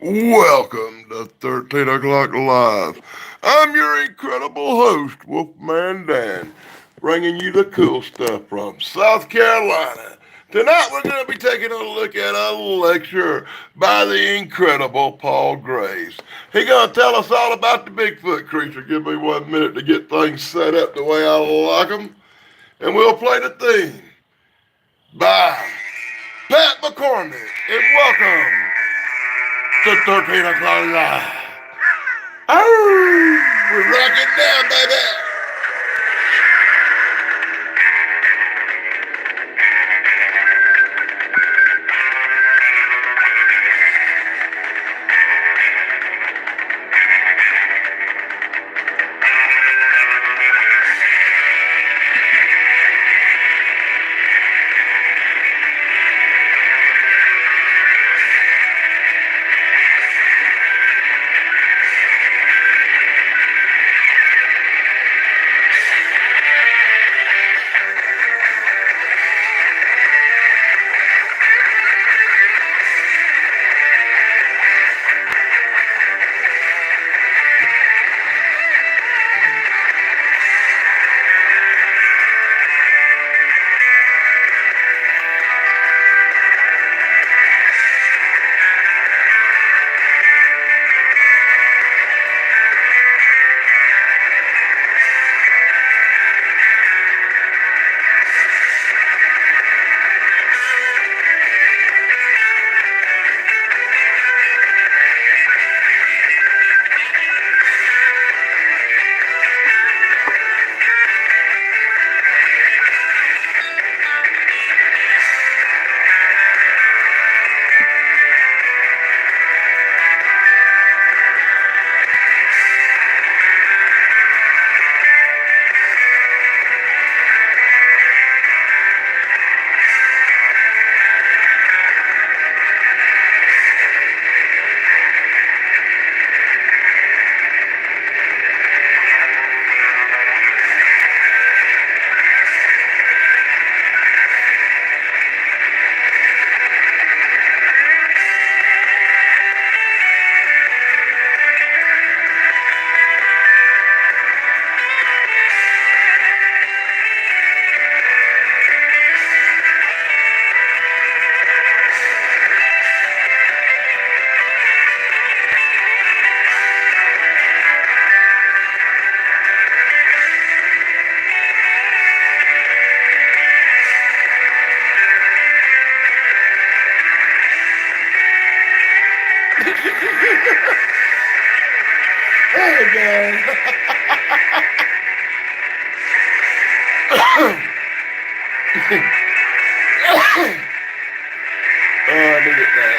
Welcome to 13 O'Clock Live. I'm your incredible host, Wolfman Dan, bringing you the cool stuff from South Carolina. Tonight we're going to be taking a look at a lecture by the incredible Paul Graves. He's going to tell us all about the Bigfoot creature. Give me 1 minute to get things set up the way I like them, and we'll play the theme by Pat McCormick. And welcome to 13 o'clock live. Oh, we're rocking now, baby. Hey, guys. Oh, I needed that.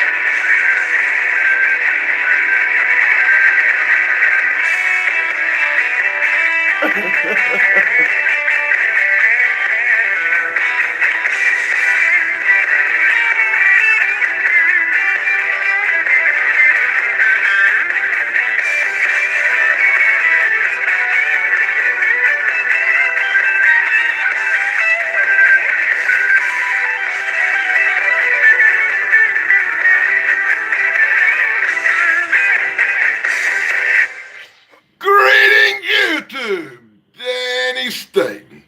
Greetings, YouTube. Danny Staten,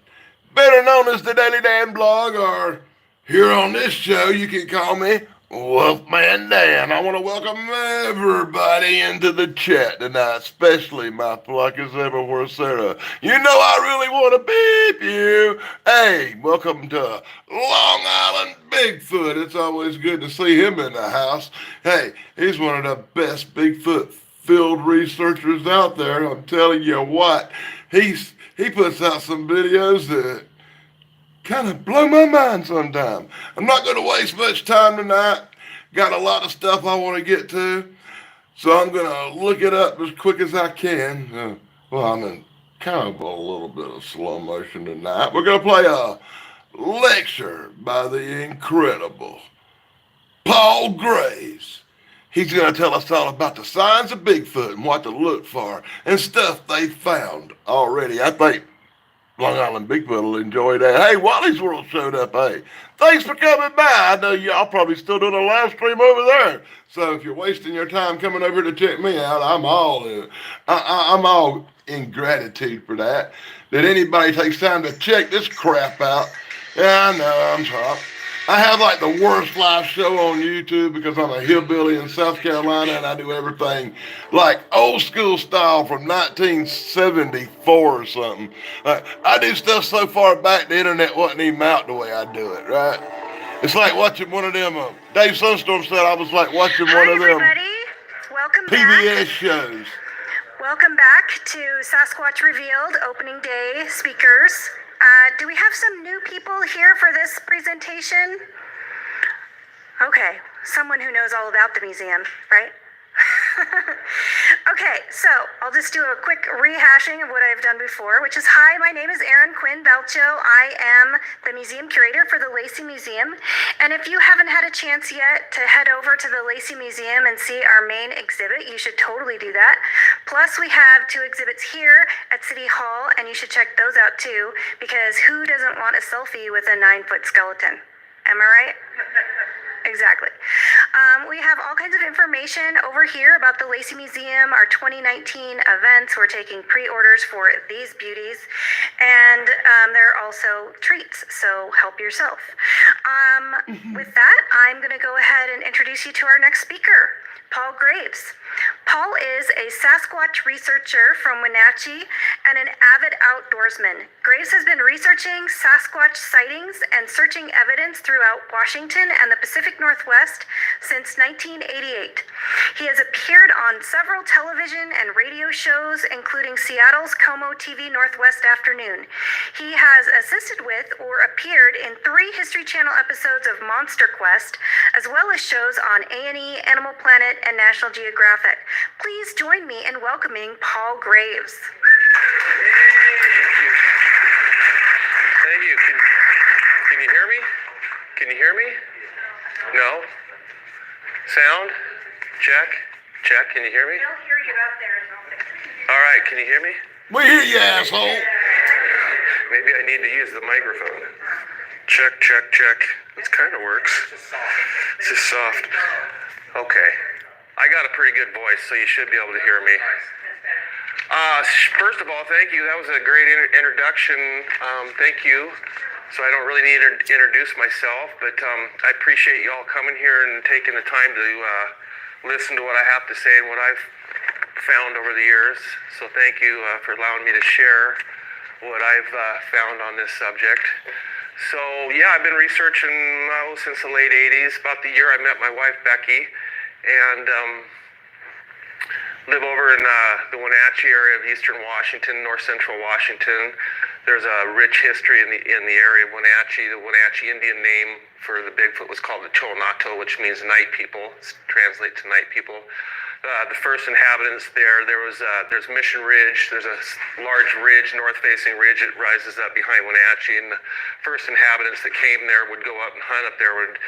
better known as the Daily Dan Blog, or here on this show, you can call me Wolfman Dan. I want to welcome everybody into the chat tonight, especially my pluckers everywhere, Sarah. You know I really want to beep you. Hey, welcome to Long Island Bigfoot. It's always good to see him in the house. Hey, he's one of the best Bigfoot field researchers out there. I'm telling you what, he puts out some videos that kind of blow my mind sometimes. I'm not going to waste much time tonight. Got a lot of stuff I want to get to, so I'm going to look it up as quick as I can. Well, I'm in kind of a little bit of slow motion tonight. We're going to play a lecture by the incredible Paul Graves. He's going to tell us all about the signs of Bigfoot and what to look for and stuff they found already. I think Long Island Bigfoot will enjoy that. Hey, Wally's World showed up. Hey, thanks for coming by. I know y'all probably still doing a live stream over there. So if you're wasting your time coming over to check me out, I'm all in gratitude for that. That anybody takes time to check this crap out. Yeah, I know. I'm sorry. I have like the worst live show on YouTube because I'm a hillbilly in South Carolina and I do everything like old school style from 1974 or something. I do stuff so far back the internet wasn't even out the way I do it, right? It's like watching one of them. Dave Sunstorm said I was like watching one Hi, of them everybody. Welcome PBS back. shows. Welcome back to Sasquatch Revealed opening day speakers. Do we have some new people here for this presentation? Okay, someone who knows all about the museum, right? Okay, so I'll just do a quick rehashing of what I've done before, which is, hi, my name is Erin Quinn Belcho. I am the museum curator for the Lacey Museum. And if you haven't had a chance yet to head over to the Lacey Museum and see our main exhibit, you should totally do that. Plus, we have 2 exhibits here at City Hall, and you should check those out too, because who doesn't want a selfie with a 9-foot skeleton? Am I right? Exactly. We have all kinds of information over here about the Lacey Museum, our 2019 events. We're taking pre-orders for these beauties, and there are also treats, so help yourself. With that, I'm going to go ahead and introduce you to our next speaker, Paul Graves. Paul is a Sasquatch researcher from Wenatchee and an avid outdoorsman. Graves has been researching Sasquatch sightings and searching evidence throughout Washington and the Pacific Northwest since 1988. He has appeared on several television and radio shows, including Seattle's KOMO TV Northwest Afternoon. He has assisted with or appeared in 3 History Channel episodes of Monster Quest, as well as shows on A&E, Animal Planet, and National Geographic. Please join me in welcoming Paul Graves. Thank you. Can you hear me? Can you hear me? No? Sound? Check? Check. Can you hear me? I don't hear you out there. All right. Can you hear me? We hear you, asshole. Maybe I need to use the microphone. Check, check, check. This kind of works. It's just soft. Okay. I got a pretty good voice, so you should be able to hear me. First of all, thank you. That was a great introduction. Thank you. So I don't really need to introduce myself, but I appreciate you all coming here and taking the time to listen to what I have to say and what I've found over the years. So thank you for allowing me to share what I've found on this subject. So yeah, I've been researching since the late 80s. About the year I met my wife, Becky, and live over in the Wenatchee area of eastern Washington, north central Washington. There's a rich history in the area of Wenatchee. The Wenatchee Indian name for the Bigfoot was called the Chonato, which means night people. Translates to night people. The first inhabitants there's Mission Ridge. There's a large ridge, north-facing ridge. It rises up behind Wenatchee, and the first inhabitants that came there would go up and hunt up there, would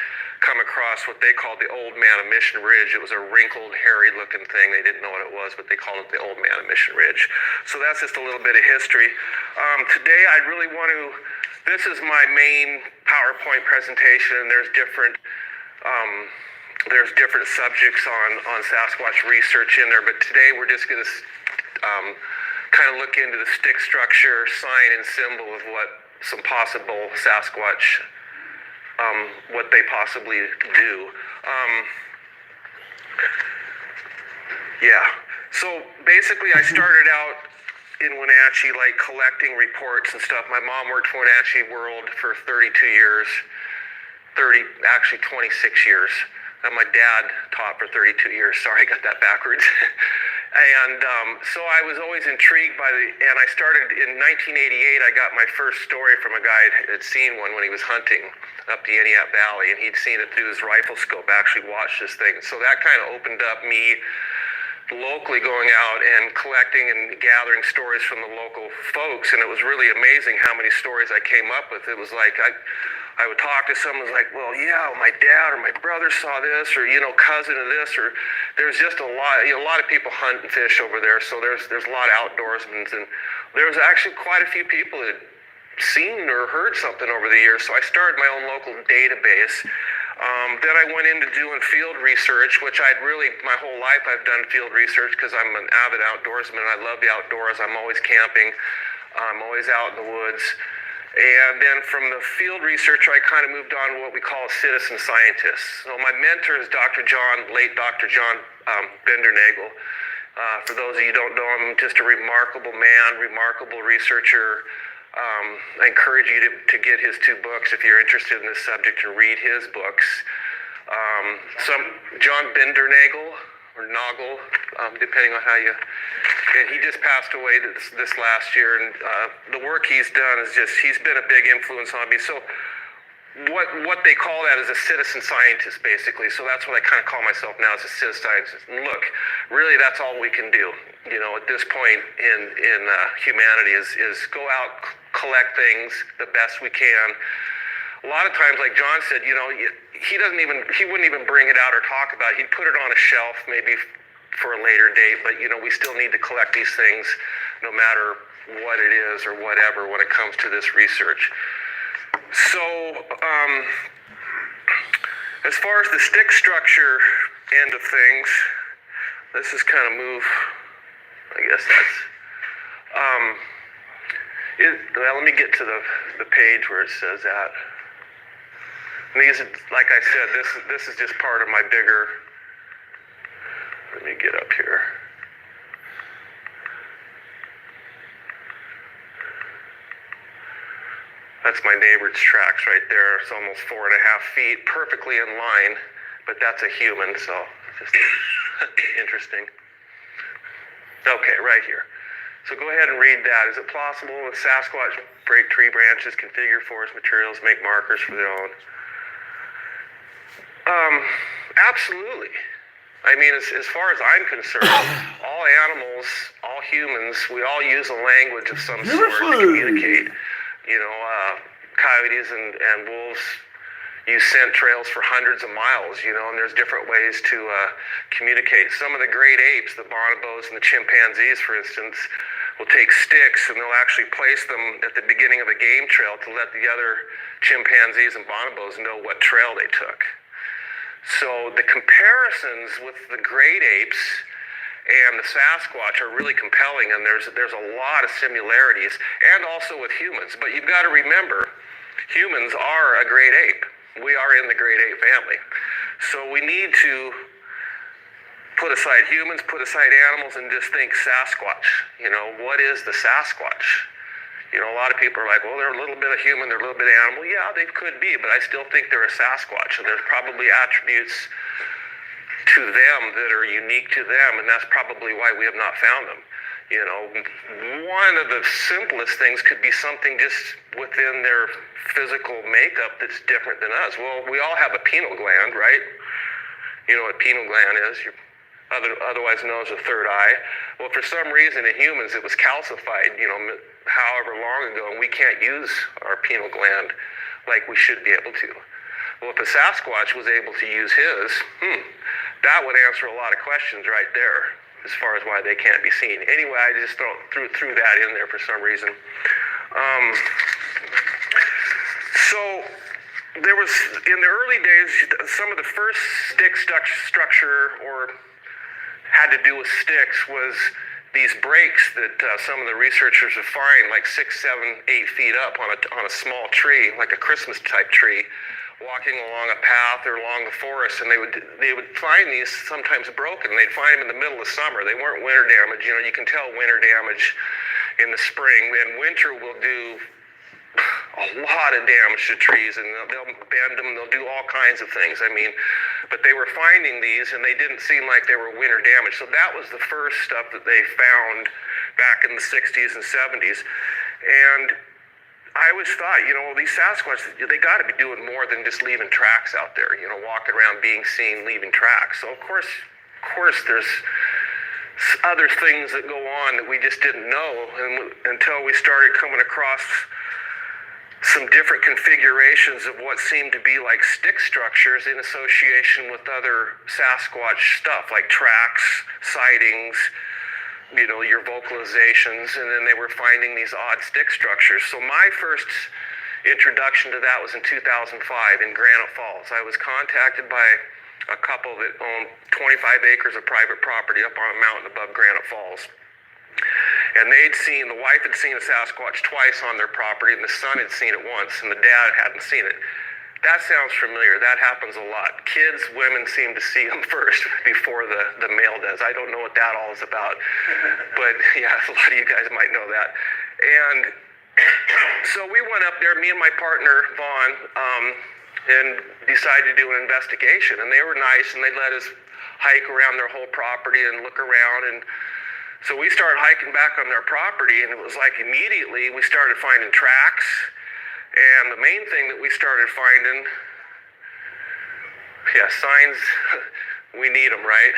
come across what they called the Old Man of Mission Ridge. It was a wrinkled, hairy-looking thing. They didn't know what it was, but they called it the Old Man of Mission Ridge. So that's just a little bit of history. Today, I really want to. This is my main PowerPoint presentation, and there's different subjects on Sasquatch research in there, but today we're just going to kind of look into the stick structure, sign, and symbol of what some possible Sasquatch, what they possibly do. So basically I started out in Wenatchee, like collecting reports and stuff. My mom worked for Wenatchee World for 32 years, 26 years. And my dad taught for 32 years. Sorry, I got that backwards. And so I was always intrigued by and I started in 1988, I got my first story from a guy that had seen one when he was hunting up the Entiat Valley, and he'd seen it through his rifle scope, actually watched this thing. So that kind of opened up me locally going out and collecting and gathering stories from the local folks, and it was really amazing how many stories I came up with. It was like I would talk to someone like, well, yeah, my dad or my brother saw this, or cousin of this, or there's just a lot of people hunt and fish over there, so there's a lot of outdoorsmen, and there was actually quite a few people that seen or heard something over the years. So I started my own local database. Then I went into doing field research, which my whole life I've done field research because I'm an avid outdoorsman. I love the outdoors. I'm always camping. I'm always out in the woods. And then from the field research, I kind of moved on to what we call a citizen scientist. So my mentor is late Dr. John Bindernagel. For those of you who don't know him, just a remarkable man, remarkable researcher. I encourage you to get his 2 books if you're interested in this subject and read his books. John Bindernagel, or Nagel, depending on how you... And he just passed away this last year, and the work he's done is he's been a big influence on me. So what they call that is a citizen scientist, basically. So that's what I kind of call myself now, as a citizen scientist. And look, really that's all we can do, at this point in humanity is go out, collect things the best we can. A lot of times, like John said, he wouldn't even bring it out or talk about it. He'd put it on a shelf, maybe for a later date, but we still need to collect these things no matter what it is or whatever when it comes to this research. So as far as the stick structure end of things, this is kind of I guess that's let me get to the page where it says that. And these, like I said, this is just part of my bigger. Let me get up here. That's my neighbor's tracks right there. It's almost 4.5 feet, perfectly in line, but that's a human, so just interesting. Okay, right here. So go ahead and read that. Is it possible that Sasquatch break tree branches, configure forest materials, make markers for their own? Absolutely. I mean, as far as I'm concerned, all animals, all humans, we all use a language of some sort to communicate. Coyotes and wolves use scent trails for hundreds of miles, and there's different ways to communicate. Some of the great apes, the bonobos and the chimpanzees, for instance, will take sticks and they'll actually place them at the beginning of a game trail to let the other chimpanzees and bonobos know what trail they took. So the comparisons with the great apes and the Sasquatch are really compelling, and there's a lot of similarities, and also with humans. But you've got to remember, humans are a great ape. We are in the great ape family. So we need to put aside humans, put aside animals, and just think Sasquatch. What is the Sasquatch? A lot of people are like, well, they're a little bit of human, they're a little bit of animal. Yeah, they could be, but I still think they're a Sasquatch, and there's probably attributes to them that are unique to them, and that's probably why we have not found them. One of the simplest things could be something just within their physical makeup that's different than us. Well, we all have a pineal gland, right? You know what pineal gland is, otherwise known as a third eye. Well, for some reason in humans it was calcified, however long ago, and we can't use our pineal gland like we should be able to. Well, if a Sasquatch was able to use his, that would answer a lot of questions right there as far as why they can't be seen. Anyway, I just threw that in there for some reason. So there was, in the early days, some of the first stick structure or had to do with sticks was these breaks that some of the researchers would find like 6, 7, 8 feet up on a small tree, like a Christmas type tree, walking along a path or along the forest, and they would find these sometimes broken. They'd find them in the middle of summer. They weren't winter damage. You can tell winter damage in the spring, and winter will do a lot of damage to trees, and they'll bend them, they'll do all kinds of things. But they were finding these, and they didn't seem like they were winter damage. So that was the first stuff that they found back in the 60s and 70s. And I always thought, these Sasquatch, they got to be doing more than just leaving tracks out there, walking around being seen, leaving tracks. So of course there's other things that go on that we just didn't know until we started coming across some different configurations of what seemed to be like stick structures in association with other Sasquatch stuff, like tracks, sightings, your vocalizations, and then they were finding these odd stick structures. So my first introduction to that was in 2005 in Granite Falls. I was contacted by a couple that owned 25 acres of private property up on a mountain above Granite Falls. And the wife had seen a Sasquatch twice on their property, and the son had seen it once, and the dad hadn't seen it. That sounds familiar. That happens a lot. Kids, women seem to see them first before the male does. I don't know what that all is about, but yeah, a lot of you guys might know that. And so we went up there, me and my partner, Vaughn, and decided to do an investigation. And they were nice, and they let us hike around their whole property and look around. And so we started hiking back on their property, and it was like immediately we started finding tracks. And the main thing that we started finding, signs, we need them, right?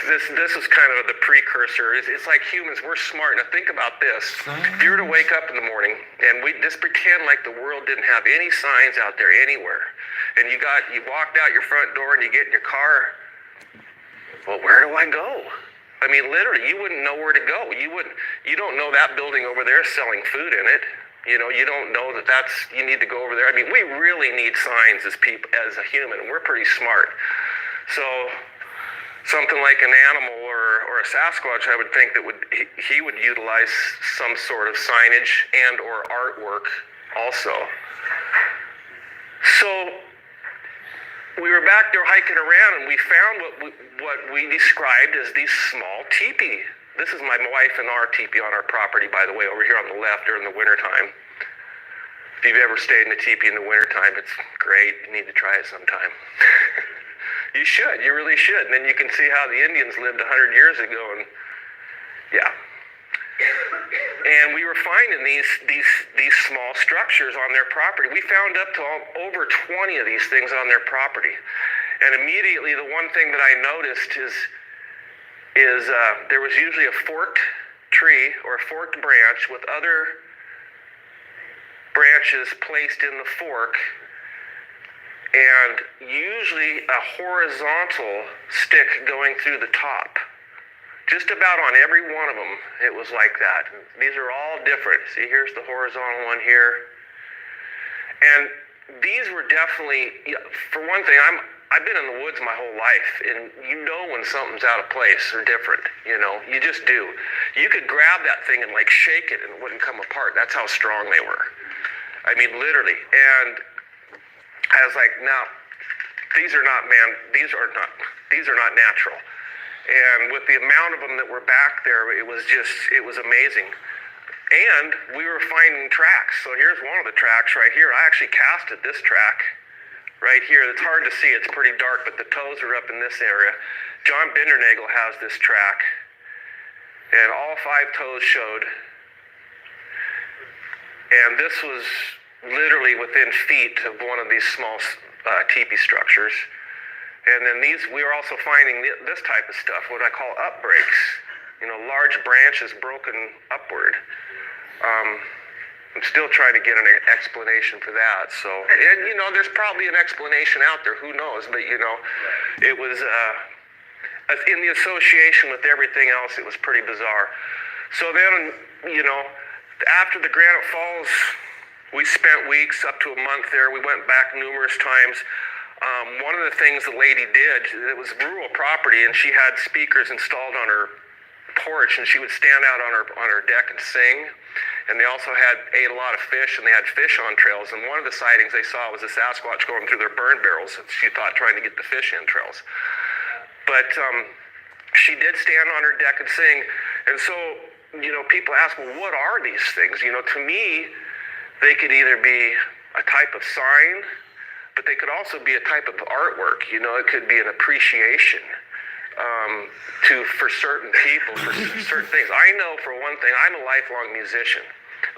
This is kind of the precursor. It's like humans, we're smart. Now think about this. If you were to wake up in the morning and we just pretend like the world didn't have any signs out there anywhere, and you walked out your front door and you get in your car, well, where do I go? I mean, literally, you wouldn't know where to go. You don't know that building over there is selling food in it. You don't know that you need to go over there. I mean, we really need signs as a human, and we're pretty smart. So something like an animal or a Sasquatch, I would think that he would utilize some sort of signage and or artwork also. So we were back there hiking around, and we found what we described as these small teepee. This is my wife and our teepee on our property, by the way, over here on the left during the wintertime. If you've ever stayed in a teepee in the wintertime, it's great. You need to try it sometime. You should. You really should. And then you can see how the Indians lived 100 years ago. And yeah. And we were finding these small structures on their property. We found up to over 20 of these things on their property. And immediately the one thing that I noticed is there was usually a forked tree or a forked branch with other branches placed in the fork, and usually a horizontal stick going through the top. Just about on every one of them, it was like that. These are all different. See, here's the horizontal one here. And these were definitely, for one thing, I've been in the woods my whole life, and you know when something's out of place or different, you just do. You could grab that thing and like shake it and it wouldn't come apart. That's how strong they were. I mean, literally. And I was like, no, these are not natural. And with the amount of them that were back there, it was amazing. And we were finding tracks. So here's one of the tracks right here. I actually casted this track right here. It's hard to see. It's pretty dark, but the toes are up in this area. John Bindernagel has this track, and all 5 toes showed. And this was literally within feet of one of these small teepee structures. And then we were also finding this type of stuff, what I call up breaks. Large branches broken upward. I'm still trying to get an explanation for that. So, and there's probably an explanation out there. Who knows? But it was in the association with everything else, it was pretty bizarre. So then, after the Granite Falls, we spent weeks, up to a month there. We went back numerous times. One of the things the lady did, it was rural property, and she had speakers installed on her porch, and she would stand out on her deck and sing. And they also ate a lot of fish, and they had fish on trails. And one of the sightings they saw was a Sasquatch going through their burn barrels. She thought trying to get the fish in trails. But she did stand on her deck and sing. And so, people ask, well, what are these things? To me, they could either be a type of sign, but they could also be a type of artwork. It could be an appreciation for certain people, for certain things. I know, for one thing, I'm a lifelong musician.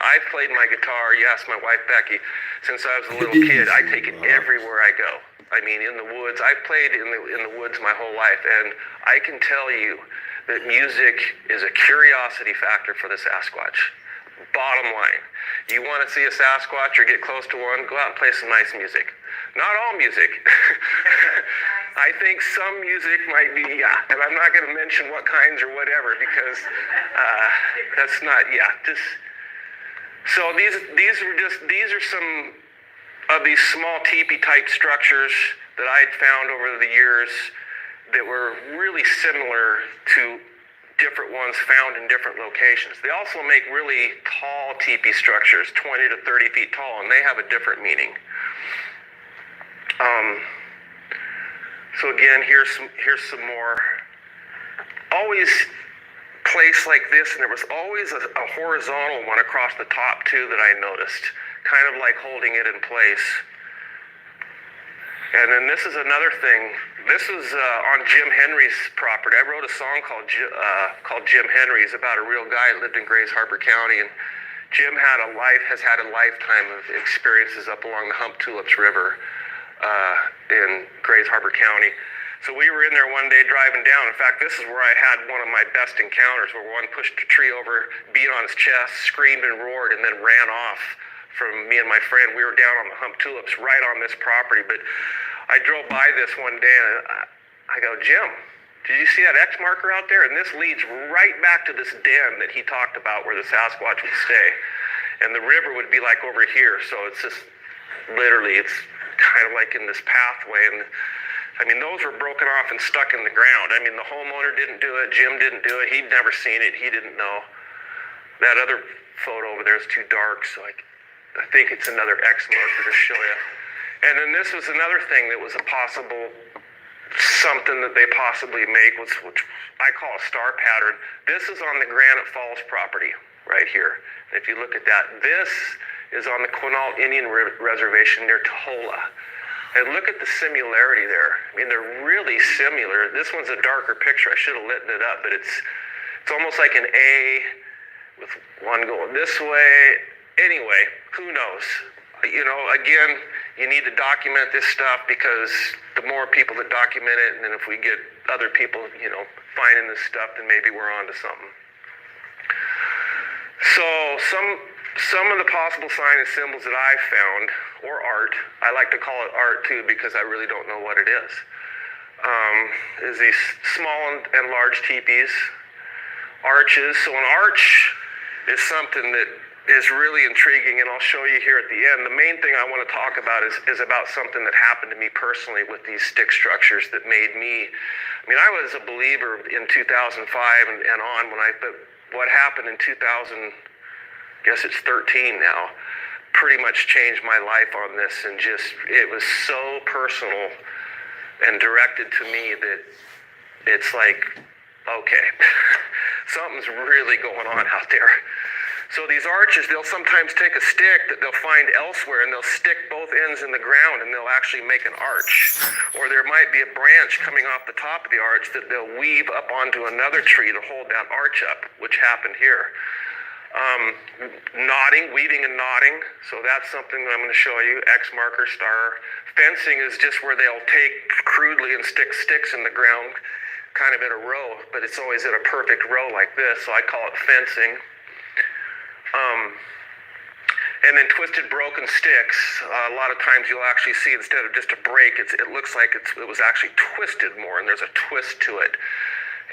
I've played my guitar, yes, my wife Becky, since I was a little kid. I take it everywhere I go. I mean, in the woods. I've played in the woods my whole life, and I can tell you that music is a curiosity factor for the Sasquatch. Bottom line, you want to see a Sasquatch or get close to one, go out and play some nice music. Not all music. I think some music might be, and I'm not going to mention what kinds or whatever because that's not, just. So these are some of these small teepee type structures that I had found over the years that were really similar to different ones found in different locations. They also make really tall teepee structures, 20 to 30 feet tall, and they have a different meaning. So again, here's some more. Always placed like this, and there was always a horizontal one across the top too that I noticed, kind of like holding it in place. And then this is another thing. This is on Jim Henry's property. I wrote a song called Jim Henry's about a real guy that lived in Grays Harbor County, and Jim has had a lifetime of experiences up along the Hump Tulips River in Grays Harbor County. So we were in there one day driving down. In fact, this is where I had one of my best encounters, where one pushed a tree over, beat on his chest, screamed and roared, and then ran off from me and my friend. We were down on the Hump Tulips right on this property. But I drove by this one day, and I go, Jim, did you see that X marker out there? And this leads right back to this den that he talked about where the Sasquatch would stay. And the river would be like over here. So it's just literally, it's kind of like in this pathway. And I mean, those were broken off and stuck in the ground. I mean, the homeowner didn't do it. Jim didn't do it. He'd never seen it. He didn't know. That other photo over there is too dark, so I think it's another X marker to show you. And then this was another thing that was a possible something that they possibly make, which I call a star pattern. This is on the Granite Falls property right here. And if you look at that, this is on the Quinault Indian Reservation near Tohola. And look at the similarity there. I mean, they're really similar. This one's a darker picture. I should have lit it up, but it's almost like an A with one going this way. Anyway, who knows? You know, again, you need to document this stuff, because the more people that document it, and then if we get other people, you know, finding this stuff, then maybe we're onto something. So some of the possible signs and symbols that I found, or art, I like to call it art too because I really don't know what it is these small and large teepees, arches. So an arch is something that is really intriguing, and I'll show you here at the end. The main thing I want to talk about is about something that happened to me personally with these stick structures that made me, I mean, I was a believer in 2005 and on, but what happened in 2000, I guess it's 13 now, pretty much changed my life on this, and just, it was so personal and directed to me that it's like, okay, something's really going on out there. So these arches, they'll sometimes take a stick that they'll find elsewhere, and they'll stick both ends in the ground, and they'll actually make an arch. Or there might be a branch coming off the top of the arch that they'll weave up onto another tree to hold that arch up, which happened here. Knotting, weaving and knotting. So that's something that I'm going to show you. X marker, star. Fencing is just where they'll take crudely and stick sticks in the ground, kind of in a row, but it's always in a perfect row like this. So I call it fencing. And then twisted broken sticks. A lot of times you'll actually see, instead of just a break, it looks like it was actually twisted more, and there's a twist to it.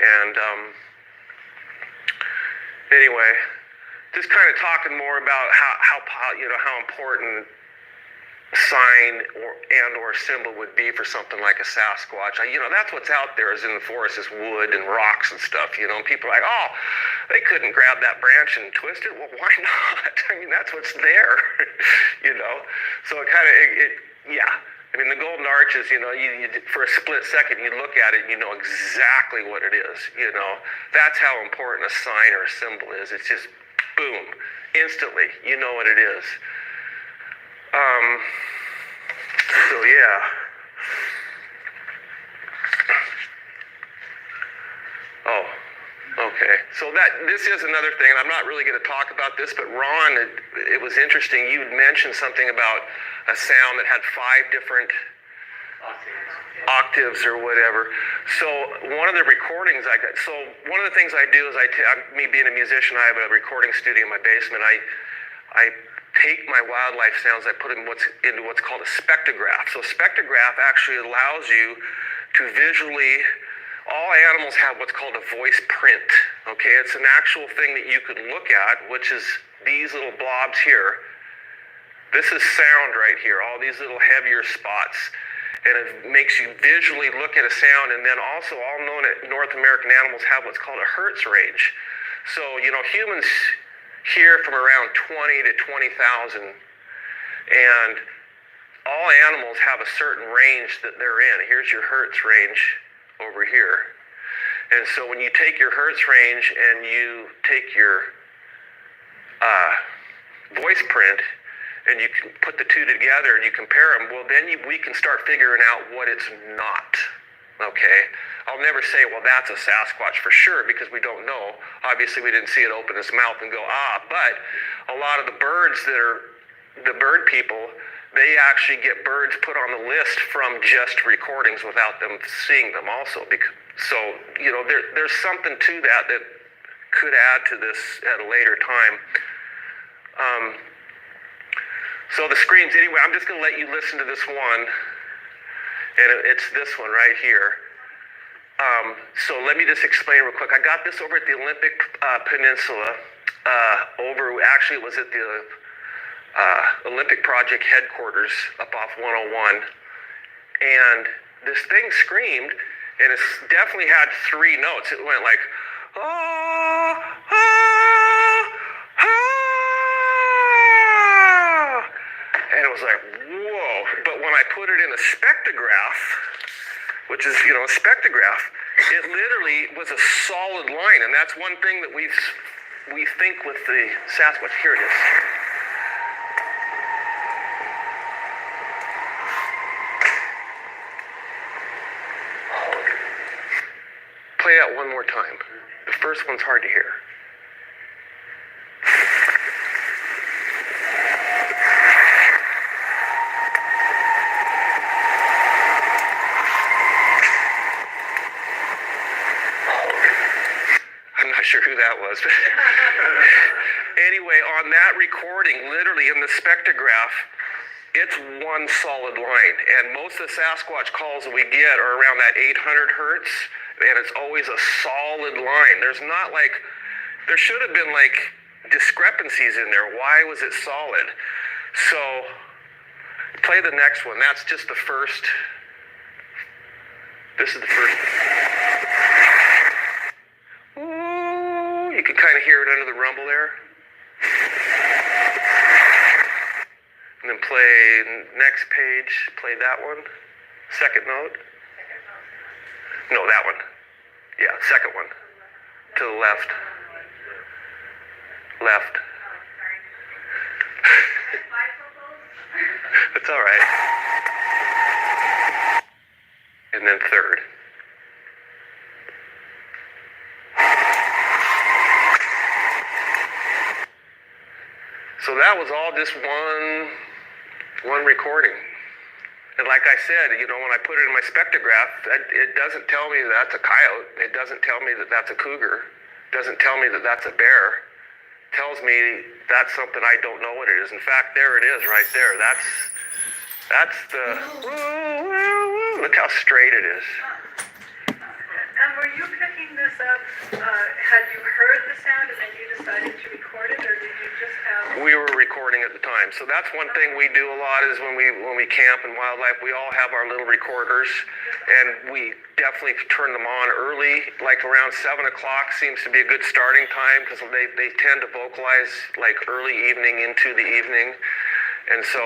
And anyway, just kind of talking more about how important sign or symbol would be for something like a Sasquatch. That's what's out there, is in the forest, is wood and rocks and stuff, and people are like, oh, they couldn't grab that branch and twist it. Well, why not? I mean, that's what's there, So it kind of, yeah. I mean, the golden arches, you for a split second, you look at it and you know exactly what it is, That's how important a sign or a symbol is. It's just, boom, instantly, you know what it is. So yeah. Oh, okay. So this is another thing, and I'm not really going to talk about this, but Ron, it was interesting. You'd mentioned something about a sound that had 5 different octaves or whatever. So one of the recordings one of the things I do is me being a musician, I have a recording studio in my basement. I take my wildlife sounds, I put them into what's called a spectrograph. So spectrograph actually allows you to visually, all animals have what's called a voice print, okay? It's an actual thing that you can look at, which is these little blobs here. This is sound right here, all these little heavier spots. And it makes you visually look at a sound. And then also all known North American animals have what's called a hertz range. So, humans hear from around 20 to 20,000. And all animals have a certain range that they're in. Here's your hertz range over here. And so when you take your hertz range and you take your voice print, and you can put the two together and you compare them, well, then we can start figuring out what it's not, okay? I'll never say, well, that's a Sasquatch for sure, because we don't know. Obviously, we didn't see it open its mouth and go, but a lot of the birds that are the bird people, they actually get birds put on the list from just recordings without them seeing them also. So, there's something to that could add to this at a later time. So the screams, anyway, I'm just going to let you listen to this one, and it's this one right here. So let me just explain real quick. I got this over at the Olympic Peninsula. Actually, it was at the Olympic Project headquarters up off 101. And this thing screamed, and it definitely had three notes. It went like, ah, ah, ah. And it was like, whoa. But when I put it in a spectrograph, which is, a spectrograph, it literally was a solid line. And that's one thing that we think with the Sasquatch. Here it is. Play that one more time. The first one's hard to hear. Sure who that was. Anyway, on that recording, literally in the spectrograph, it's one solid line. And most of the Sasquatch calls that we get are around that 800 hertz, and it's always a solid line. There should have been discrepancies in there. Why was it solid? So, play the next one. That's just the first. This is the first. You can kind of hear it under the rumble there. And then play next page, play that one. Second note. No, that one. Yeah, second one. To the left. Left. That's all right. And then third. So that was all just one recording. And like I said, when I put it in my spectrograph, it doesn't tell me that that's a coyote. It doesn't tell me that that's a cougar. It doesn't tell me that that's a bear. It tells me that's something I don't know what it is. In fact, there it is right there. That's the, look how straight it is. And were you picking this up, had you heard the sound and then you decided to record it, or did you just have... We were recording at the time. So that's one thing we do a lot is when we camp in wildlife, we all have our little recorders, and we definitely turn them on early, like around 7 o'clock seems to be a good starting time, because they tend to vocalize early evening into the evening. And so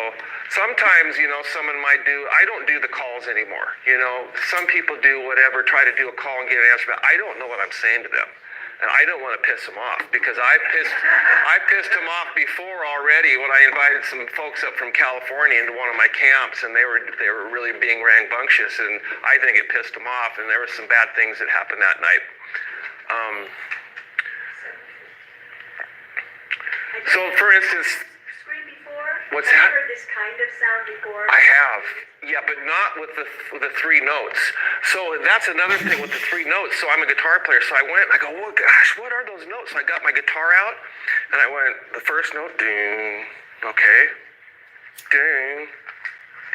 sometimes, someone might I don't do the calls anymore. Some people do whatever, try to do a call and get an answer, but I don't know what I'm saying to them. And I don't want to piss them off, because I pissed them off before already when I invited some folks up from California into one of my camps, and they were really being rambunctious, and I think it pissed them off, and there were some bad things that happened that night. So for instance, what's that? Have you heard this kind of sound before? I have. Yeah, but not with the three notes. So that's another thing with the three notes. So I'm a guitar player. So I went, I go, well, gosh, what are those notes? So I got my guitar out, and I went, the first note, ding, okay, ding,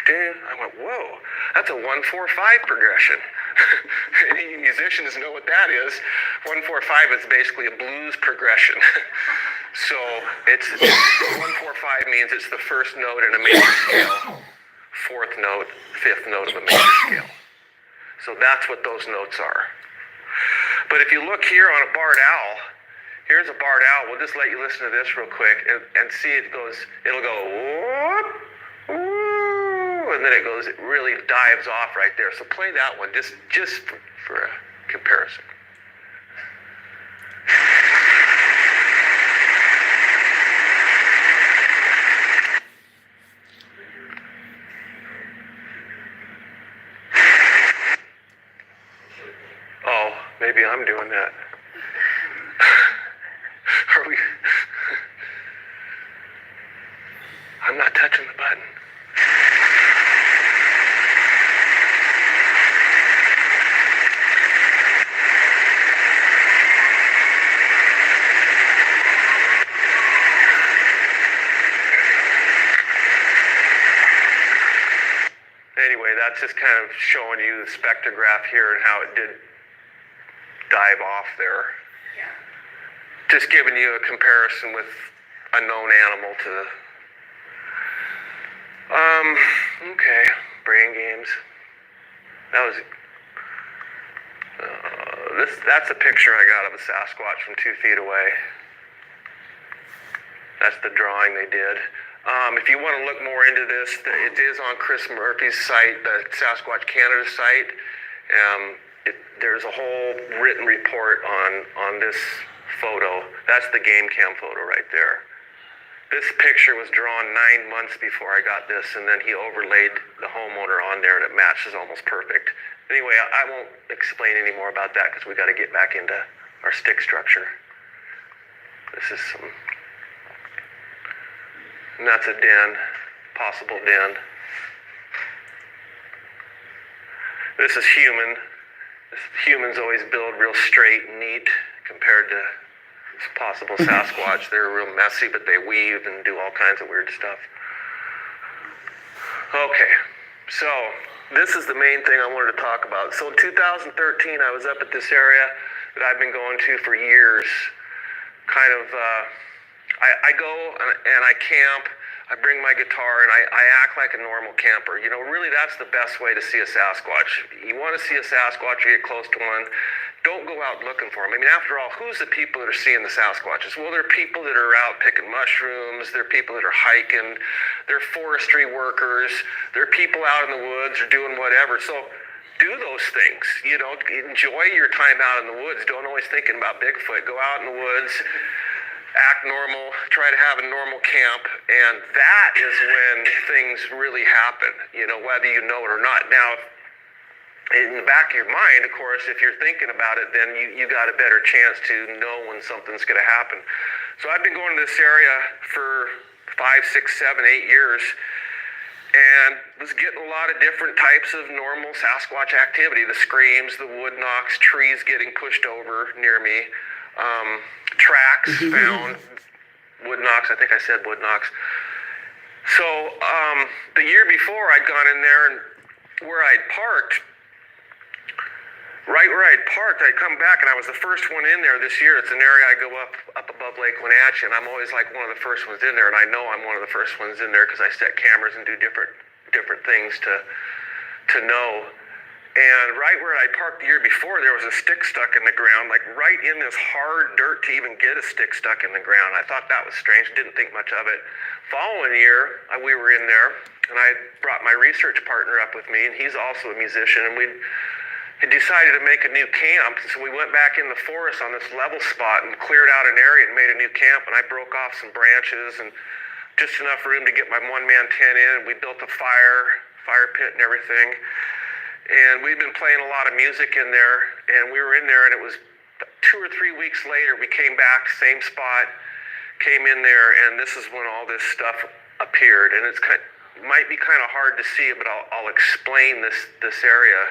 ding. I went, whoa, that's a 1-4-5 progression. Any musicians know what that is. 1-4-5 is basically a blues progression. So it's 1-4-5 means it's the first note in a major scale, fourth note, fifth note of a major scale. So that's what those notes are. But if you look here on a barred owl, here's a barred owl. We'll just let you listen to this real quick and see it goes, it'll go whoop, whoop, and then it really dives off right there. So play that one just for a comparison. Oh, maybe I'm doing that. Are we? I'm not touching the button. Anyway, that's just kind of showing you the spectrograph here and how it did dive off there. Yeah. Just giving you a comparison with a known animal to the... Okay, brain games. That was... that's a picture I got of a Sasquatch from 2 feet away. That's the drawing they did. If you want to look more into this, it is on Chris Murphy's site, the Sasquatch Canada site. There's a whole written report on this photo. That's the game cam photo right there. This picture was drawn 9 months before I got this, and then he overlaid the homeowner on there, and it matches almost perfect. Anyway, I won't explain any more about that because we got to get back into our stick structure. This is some... And that's a den, possible den. This is human. Humans always build real straight and neat compared to possible Sasquatch. They're real messy, but they weave and do all kinds of weird stuff. Okay, so this is the main thing I wanted to talk about. So in 2013, I was up at this area that I've been going to for years. Kind of, I go and I camp. I bring my guitar and I act like a normal camper. You know, really that's the best way to see a Sasquatch. You want to see a Sasquatch or get close to one, don't go out looking for them. I mean, after all, who's the people that are seeing the Sasquatches? Well, they're people that are out picking mushrooms. They're people that are hiking. They're forestry workers. They're people out in the woods or doing whatever. So do those things. You know, enjoy your time out in the woods. Don't always thinking about Bigfoot. Go out in the woods. Act normal, try to have a normal camp, and that is when things really happen, you know, whether you know it or not. Now, in the back of your mind, of course, if you're thinking about it, then you got a better chance to know when something's going to happen. So I've been going to this area for 5, 6, 7, 8 years, and was getting a lot of different types of normal Sasquatch activity, the screams, the wood knocks, trees getting pushed over near me. Tracks found, wood knocks, I think I said wood knocks. So the year before I'd gone in there and where I'd parked, right where I'd parked, I'd come back and I was the first one in there this year. It's an area I go up above Lake Wenatchee, and I'm always like one of the first ones in there, and I know I'm one of the first ones in there because I set cameras and do different things to know. And right where I parked the year before, there was a stick stuck in the ground, like right in this hard dirt to even get a stick stuck in the ground. I thought that was strange, didn't think much of it. Following year, we were in there, and I brought my research partner up with me, and he's also a musician, and we had decided to make a new camp. So we went back in the forest on this level spot and cleared out an area and made a new camp, and I broke off some branches and just enough room to get my one-man tent in, and we built a fire pit and everything. And we'd been playing a lot of music in there, and we were in there, and it was 2 or 3 weeks later, we came back, same spot, came in there, and this is when all this stuff appeared. And it might be kind of hard to see, but I'll explain this area.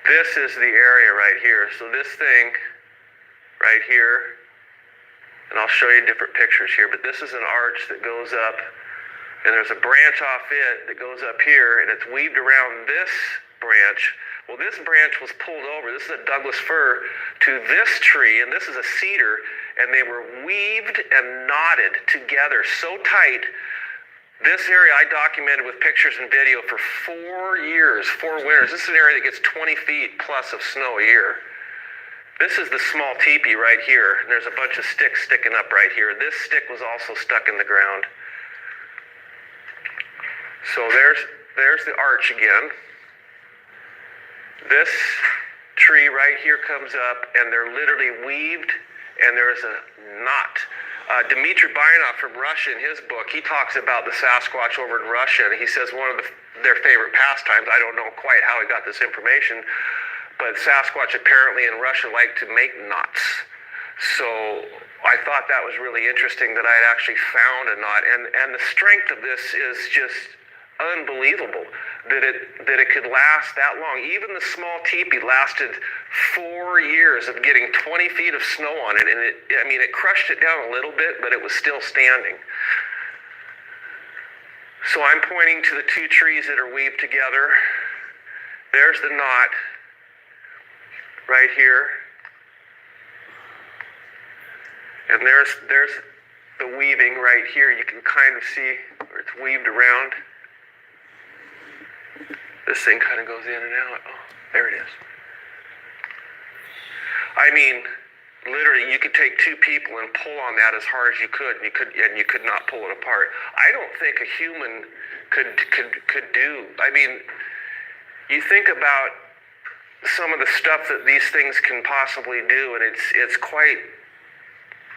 This is the area right here. So this thing right here, and I'll show you different pictures here, but this is an arch that goes up And there's a branch off it that goes up here, and it's weaved around this branch. Well, this branch was pulled over. This is a Douglas fir to this tree, and this is a cedar, and they were weaved and knotted together so tight. This area I documented with pictures and video for 4 years, 4 winters. This is an area that gets 20 feet plus of snow a year. This is the small teepee right here, and there's a bunch of sticks sticking up right here. This stick was also stuck in the ground. So there's the arch again. This tree right here comes up, and they're literally weaved, and there's a knot. Dmitry Bayanov from Russia, in his book, he talks about the Sasquatch over in Russia, and he says one of their favorite pastimes, I don't know quite how he got this information, but Sasquatch apparently in Russia like to make knots. So I thought that was really interesting that I had actually found a knot, and the strength of this is just unbelievable that it could last that long. Even the small teepee lasted 4 years of getting 20 feet of snow on it, and it crushed it down a little bit, but it was still standing. So I'm pointing to the 2 trees that are weaved together. There's the knot right here, and there's the weaving right here. You can kind of see where it's weaved around. This thing kind of goes in and out. Oh, there it is. I mean, literally, you could take 2 people and pull on that as hard as you could, and you could not pull it apart. I don't think a human could do. I mean, you think about some of the stuff that these things can possibly do, and it's quite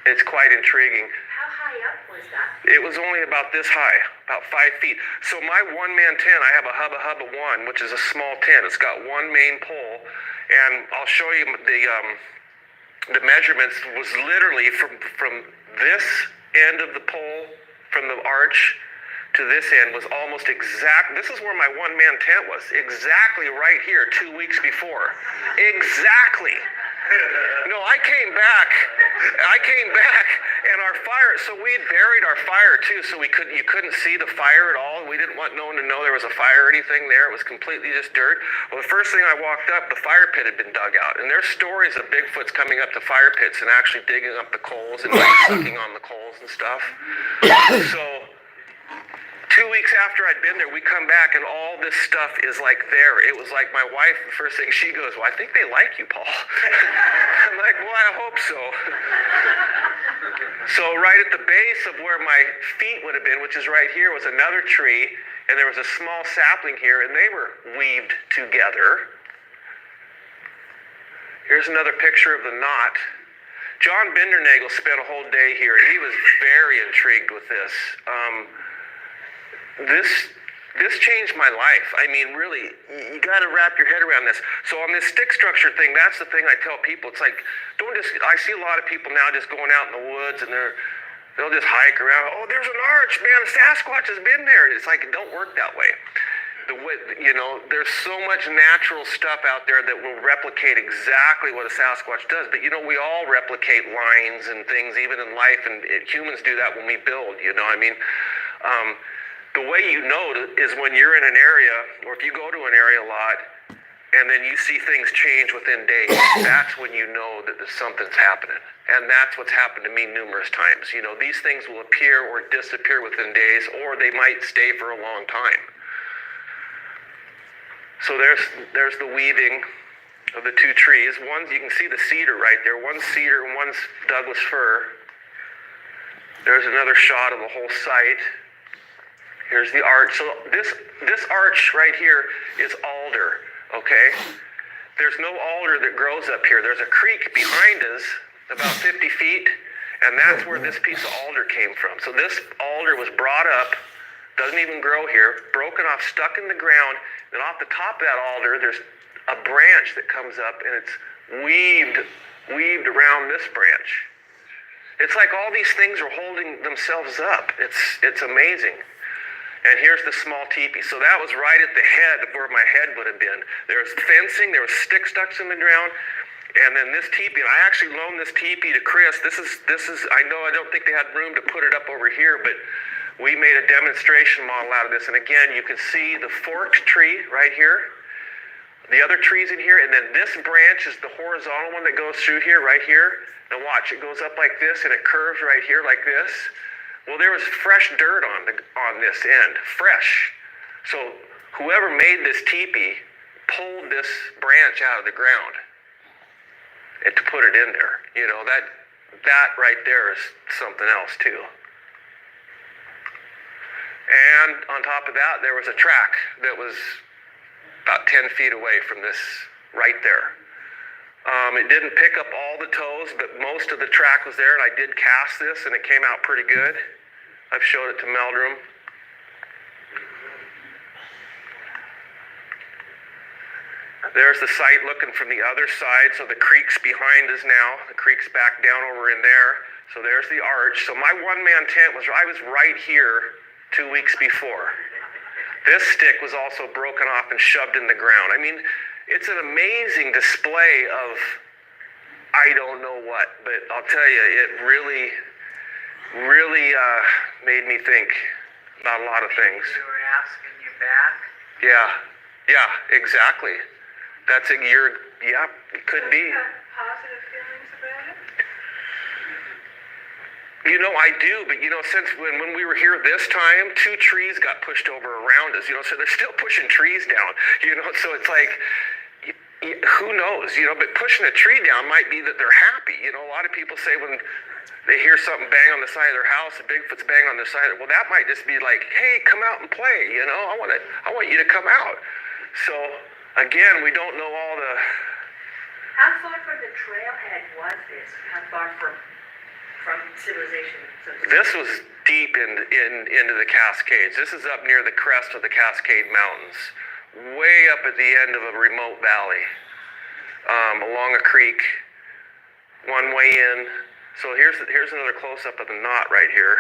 intriguing. How high up was that? It was only about this high, about 5 feet. So my one-man tent, I have a Hubba Hubba 1, which is a small tent. It's got 1 main pole, and I'll show you the measurements was literally from this end of the pole, from the arch to this end was almost exact. This is where my one-man tent was, exactly right here 2 weeks before. Exactly. No, I came back, and our fire, so we had buried our fire too, so you couldn't see the fire at all. We didn't want no one to know there was a fire or anything there. It was completely just dirt. Well, the first thing I walked up, the fire pit had been dug out, and there's stories of Bigfoots coming up to fire pits and actually digging up the coals and like sucking on the coals and stuff. So 2 weeks after I'd been there, we come back and all this stuff is like there. It was like my wife, the first thing she goes, well, I think they like you, Paul. I'm like, well, I hope so. So right at the base of where my feet would have been, which is right here, was another tree, and there was a small sapling here, and they were weaved together. Here's another picture of the knot. John Bindernagel spent a whole day here, and he was very intrigued with this. This changed my life. I mean, really, you got to wrap your head around this. So on this stick structure thing, that's the thing I tell people. It's like, I see a lot of people now just going out in the woods and they'll just hike around. Oh, there's an arch, man. The Sasquatch has been there. It's like, it don't work that way. There's so much natural stuff out there that will replicate exactly what a Sasquatch does. But, we all replicate lines and things, even in life, and humans do that when we build, the way you know is when you're in an area, or if you go to an area a lot, and then you see things change within days, that's when you know that something's happening. And that's what's happened to me numerous times. These things will appear or disappear within days, or they might stay for a long time. So there's the weaving of the 2 trees. You can see the cedar right there. One's cedar and one's Douglas fir. There's another shot of the whole site. Here's the arch. So this arch right here is alder, okay? There's no alder that grows up here. There's a creek behind us, about 50 feet, and that's where this piece of alder came from. So this alder was brought up, doesn't even grow here, broken off, stuck in the ground, and off the top of that alder, there's a branch that comes up, and it's weaved around this branch. It's like all these things are holding themselves up. It's amazing. And here's the small teepee. So that was right at the head of where my head would have been. There was fencing, there was stick stucks in the ground, and then this teepee, and I actually loaned this teepee to Chris. This is I know I don't think they had room to put it up over here, but we made a demonstration model out of this. And again, you can see the forked tree right here, the other trees in here, and then this branch is the horizontal one that goes through here, right here. Now watch, it goes up like this and it curves right here like this. Well, there was fresh dirt on this end, fresh. So whoever made this teepee pulled this branch out of the ground and to put it in there. You know, that right there is something else too. And on top of that, there was a track that was about 10 feet away from this right there. It didn't pick up all the toes, but most of the track was there, and I did cast this, and it came out pretty good. I've showed it to Meldrum. There's the site looking from the other side, so the creek's behind us now. The creek's back down over in there. So there's the arch. So my one-man tent I was right here 2 weeks before. This stick was also broken off and shoved in the ground. I mean, it's an amazing display of I don't know what, but I'll tell you, it really made me think about a lot of things. They were asking you back? Yeah, exactly. That's a year, yeah, it could be. Do you have positive feelings about it? You know, I do, but you know, since when we were here this time, 2 trees got pushed over around us, you know, so they're still pushing trees down, you know, so it's like, who knows, you know, but pushing a tree down might be that they're happy. You know, a lot of people say when they hear something bang on the side of their house, a Bigfoot's bang on their side, well, that might just be like, hey, come out and play, you know, I want you to come out. So, again, we don't know all the... How far from the trailhead was this? How far from civilization? This was deep into the Cascades. This is up near the crest of the Cascade Mountains, way up at the end of a remote valley, along a creek, one way in. So here's another close-up of the knot right here.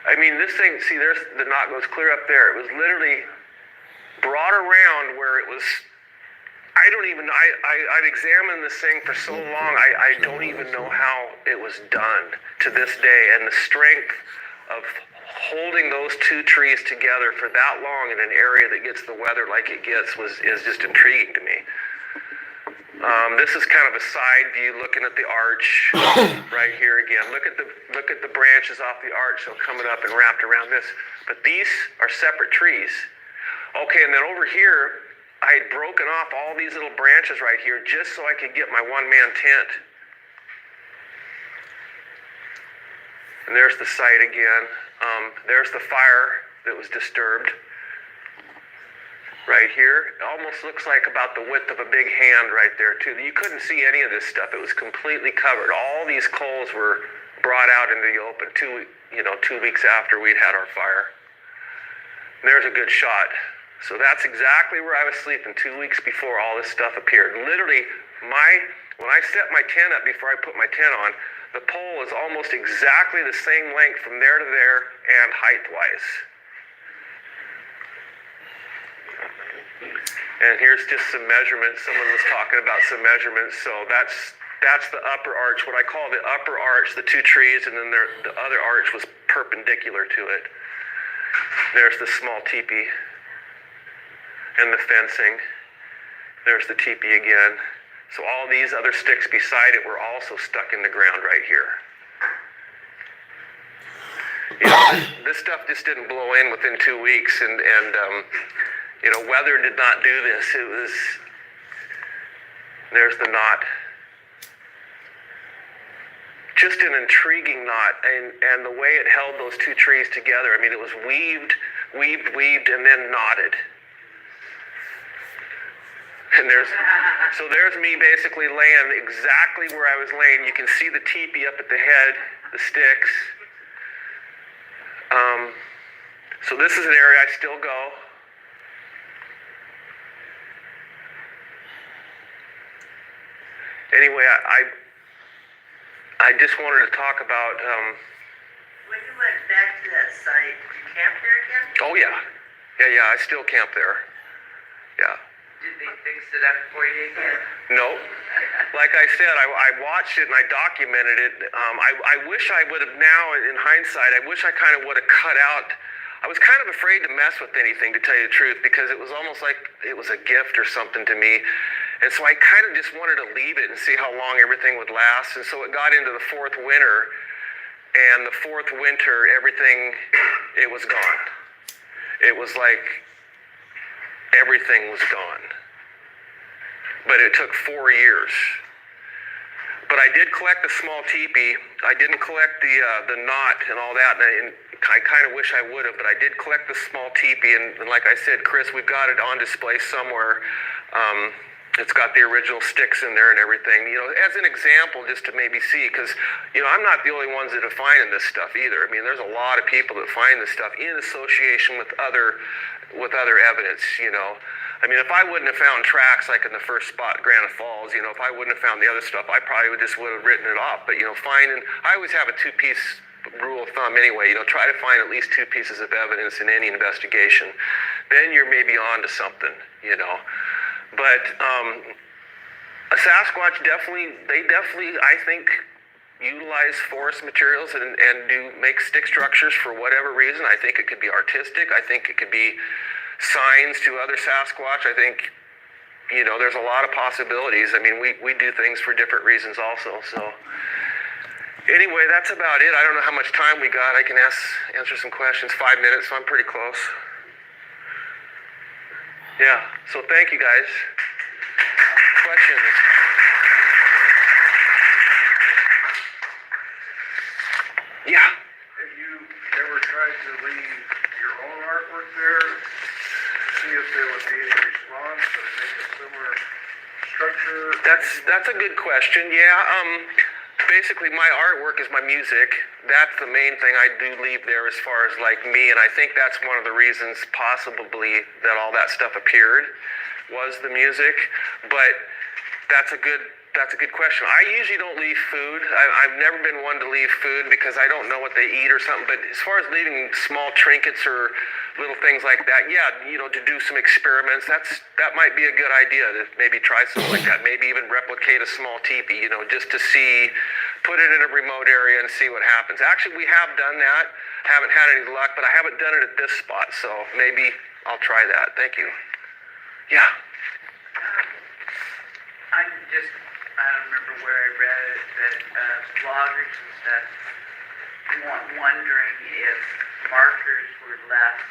I mean, this thing, see, there's the knot goes clear up there. It was literally brought around where it was, I've examined this thing for so long, I don't even know how it was done to this day. And the strength of holding those 2 trees together for that long in an area that gets the weather like it gets is just intriguing to me. This is kind of a side view looking at the arch right here again. Look at the branches off the arch, so coming up and wrapped around this. But these are separate trees. Okay, and then over here, I had broken off all these little branches right here just so I could get my one-man tent. And there's the site again. There's the fire that was disturbed right here. It almost looks like about the width of a big hand right there too. You couldn't see any of this stuff. It was completely covered. All these coals were brought out into the open 2 weeks after we'd had our fire. And there's a good shot. So that's exactly where I was sleeping 2 weeks before all this stuff appeared. Literally, when I set my tent up before I put my tent on, the pole is almost exactly the same length from there to there and height-wise. And here's just some measurements. Someone was talking about some measurements. So that's the upper arch, what I call the upper arch, the 2 trees, and then the other arch was perpendicular to it. There's the small teepee and the fencing. There's the teepee again. So all these other sticks beside it were also stuck in the ground right here. You know, this stuff just didn't blow in within 2 weeks, and you know, weather did not do this. It was, there's the knot. Just an intriguing knot, and the way it held those 2 trees together, I mean, it was weaved, and then knotted. And there's me basically laying exactly where I was laying. You can see the teepee up at the head, the sticks. So this is an area I still go. Anyway, I just wanted to talk about... When you went back to that site, did you camp there again? Oh, yeah. Yeah, I still camp there. Yeah. Did they fix it up for you again? No. Like I said, I watched it and I documented it. I wish I would have now, in hindsight, I wish I kind of would have cut out. I was kind of afraid to mess with anything, to tell you the truth, because it was almost like it was a gift or something to me. And so I kind of just wanted to leave it and see how long everything would last. And so it got into the fourth winter. And the fourth winter, everything, it was gone. It was like everything was gone. But it took 4 years. But I did collect the small teepee. I didn't collect the knot and all that, and I kind of wish I would have, but I did collect the small teepee, and like I said, Chris, we've got it on display somewhere. It's got the original sticks in there and everything, as an example, just to maybe see, because, I'm not the only ones that are finding this stuff either. I mean, there's a lot of people that find this stuff in association with other evidence, I mean, if I wouldn't have found tracks like in the first spot, Granite Falls, if I wouldn't have found the other stuff, I probably would have written it off. But, I always have a 2-piece rule of thumb anyway, try to find at least 2 pieces of evidence in any investigation. Then you're maybe on to something, But a Sasquatch definitely, I think, utilize forest materials and do make stick structures for whatever reason. I think it could be artistic. I think it could be signs to other Sasquatch. I think, there's a lot of possibilities. I mean, we do things for different reasons also. So anyway, that's about it. I don't know how much time we got. I can answer some questions. 5 minutes, so I'm pretty close. Yeah, so thank you guys. Questions? Yeah. Have you ever tried to leave your own artwork there? See if there would be any response or make a similar structure? That's a good question. Yeah. Basically, my artwork is my music. That's the main thing I do leave there as far as like me, and I think that's one of the reasons possibly that all that stuff appeared was the music. But that's a good question. I usually don't leave food. I've never been one to leave food because I don't know what they eat or something. But as far as leaving small trinkets or little things like that, yeah, to do some experiments, that might be a good idea to maybe try something like that. Maybe even replicate a small teepee, just to see, put it in a remote area and see what happens. Actually, we have done that. Haven't had any luck, but I haven't done it at this spot, so maybe I'll try that. Thank you. Yeah. I don't remember where I read it, that bloggers and stuff wondering if markers were left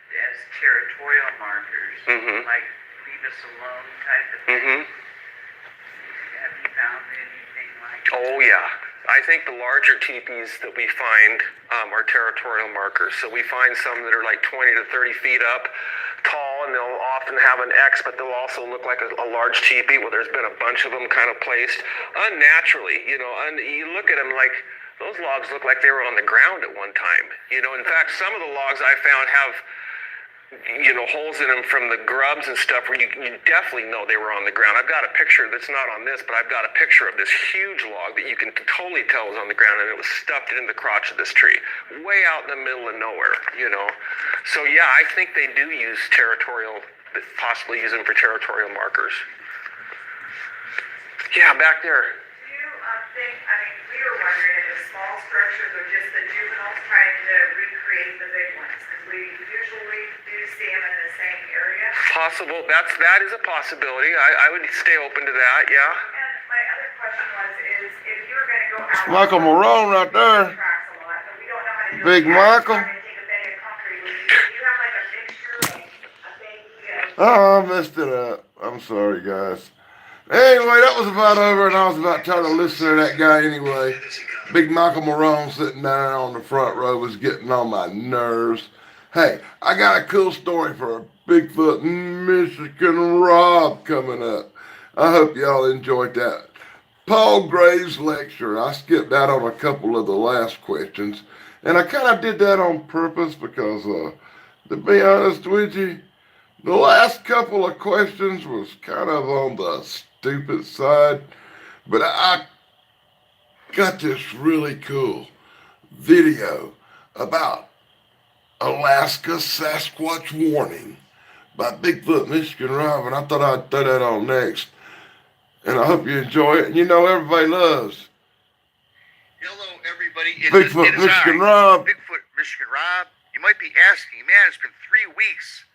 as territorial markers, like leave us alone type of thing. Have you found anything like that? Oh, yeah. I think the larger teepees that we find are territorial markers. So we find some that are like 20 to 30 feet up tall, and they'll often have an X, but they'll also look like a large teepee where there's been a bunch of them kind of placed unnaturally. And you look at them like those logs look like they were on the ground at one time. In fact, some of the logs I found have holes in them from the grubs and stuff where you definitely know they were on the ground. I've got a picture that's not on this, but I've got a picture of this huge log that you can totally tell was on the ground, and it was stuffed in the crotch of this tree, way out in the middle of nowhere, So yeah, I think they do use possibly use them for territorial markers. Yeah, back there. Do you think, we were wondering if small structures are just the juveniles trying to recreate the big ones? Because we usually do see them in the same area. Possible. That is a possibility. I would stay open to that, yeah. And my other question if you were going to go out... Michael Marone right there. Tracks a lot, but we don't know how to do Big it. Michael. Trying to take a bag of concrete with you. Do you have like a mixture, like a big... Oh, I messed it up. I'm sorry, guys. Anyway, that was about over, and I was about trying to listen to that guy anyway. Big Michael Marone sitting there on the front row was getting on my nerves. Hey, I got a cool story for a Bigfoot Michigan Rob coming up. I hope y'all enjoyed that. Paul Graves' lecture. I skipped out on a couple of the last questions, and I kind of did that on purpose because, to be honest with you, the last couple of questions was kind of on the stupid side, but I got this really cool video about Alaska Sasquatch warning by Bigfoot Michigan Rob, and I thought I'd throw that on next. And I hope you enjoy it. And you know everybody loves Hello, everybody. It Bigfoot is Michigan I, Rob. Bigfoot Michigan Rob. You might be asking, man, it's been 3 weeks.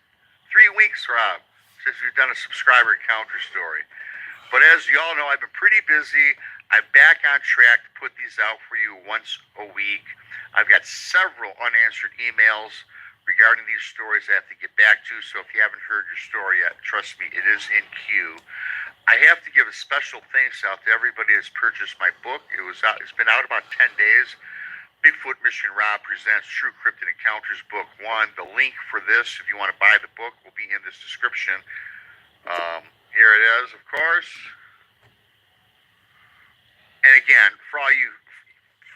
3 weeks, Rob, since we've done a subscriber encounter story. But as you all know, I've been pretty busy. I'm back on track to put these out for you once a week. I've got several unanswered emails regarding these stories I have to get back to. So if you haven't heard your story yet, trust me, it is in queue. I have to give a special thanks out to everybody that's purchased my book. It's been out about 10 days. Bigfoot Michigan Rob presents True Cryptid Encounters Book 1. The link for this, if you want to buy the book, will be in this description. Here it is, of course. And again, for all you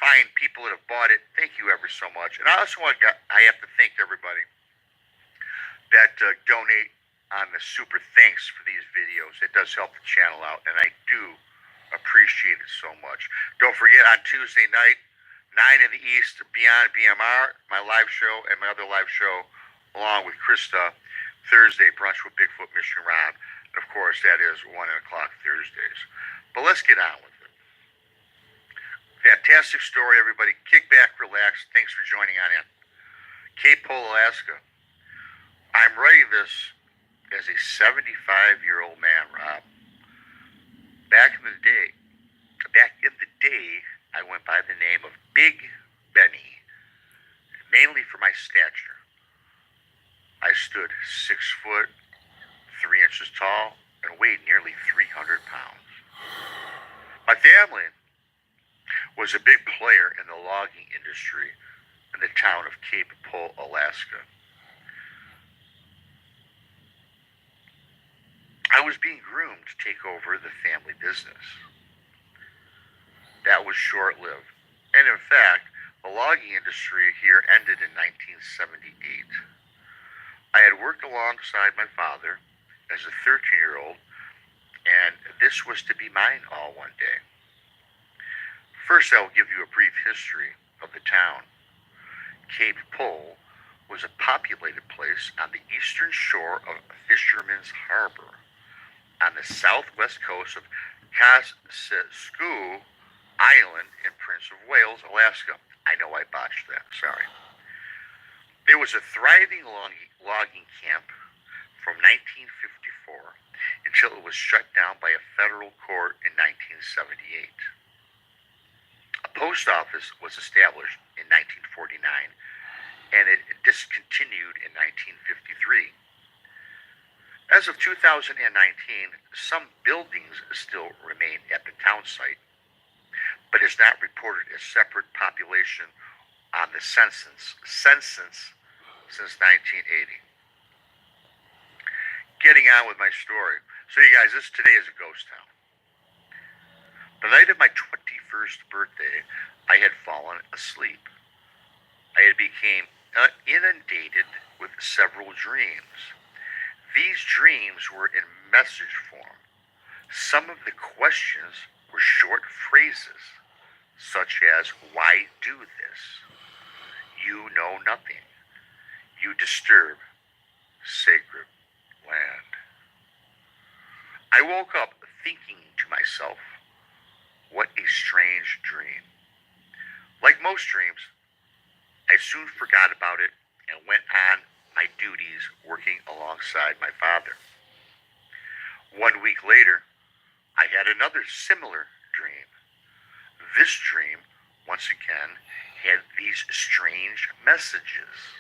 fine people that have bought it, thank you ever so much. And I also I have to thank everybody that donate on the super thanks for these videos. It does help the channel out, and I do appreciate it so much. Don't forget, on Tuesday night, 9 in the East, Beyond BMR, my live show, and my other live show, along with Krista, Thursday, Brunch with Bigfoot Michigan Rob. And of course, that is 1 o'clock Thursdays. But let's get on with it. Fantastic story, everybody. Kick back, relax. Thanks for joining on in. Cape Pole, Alaska. I'm writing this as a 75-year-old man, Rob. Back in the day, I went by the name of Big Benny, mainly for my stature. I stood 6 foot, 3 inches tall, and weighed nearly 300 pounds. My family was a big player in the logging industry in the town of Cape Pole, Alaska. I was being groomed to take over the family business. That was short-lived. And in fact, the logging industry here ended in 1978. I had worked alongside my father as a 13-year-old, and this was to be mine all one day. First, I will give you a brief history of the town. Cape Pole was a populated place on the eastern shore of Fisherman's Harbor, on the southwest coast of Sasquatch Island in Prince of Wales, Alaska. I know I botched that, sorry. There was a thriving logging camp from 1954 until it was shut down by a federal court in 1978. A post office was established in 1949, and it discontinued in 1953. As of 2019, some buildings still remain at the town site, but is not reported as separate population on the census since 1980. Getting on with my story. So you guys, today is a ghost town. The night of my 21st birthday, I had fallen asleep. I had become inundated with several dreams. These dreams were in message form. Some of the questions were short phrases, such as, "Why do this? You know nothing. You disturb sacred land." I woke up thinking to myself, what a strange dream. Like most dreams, I soon forgot about it and went on my duties working alongside my father. 1 week later, I had another similar dream. This dream, once again, had these strange messages.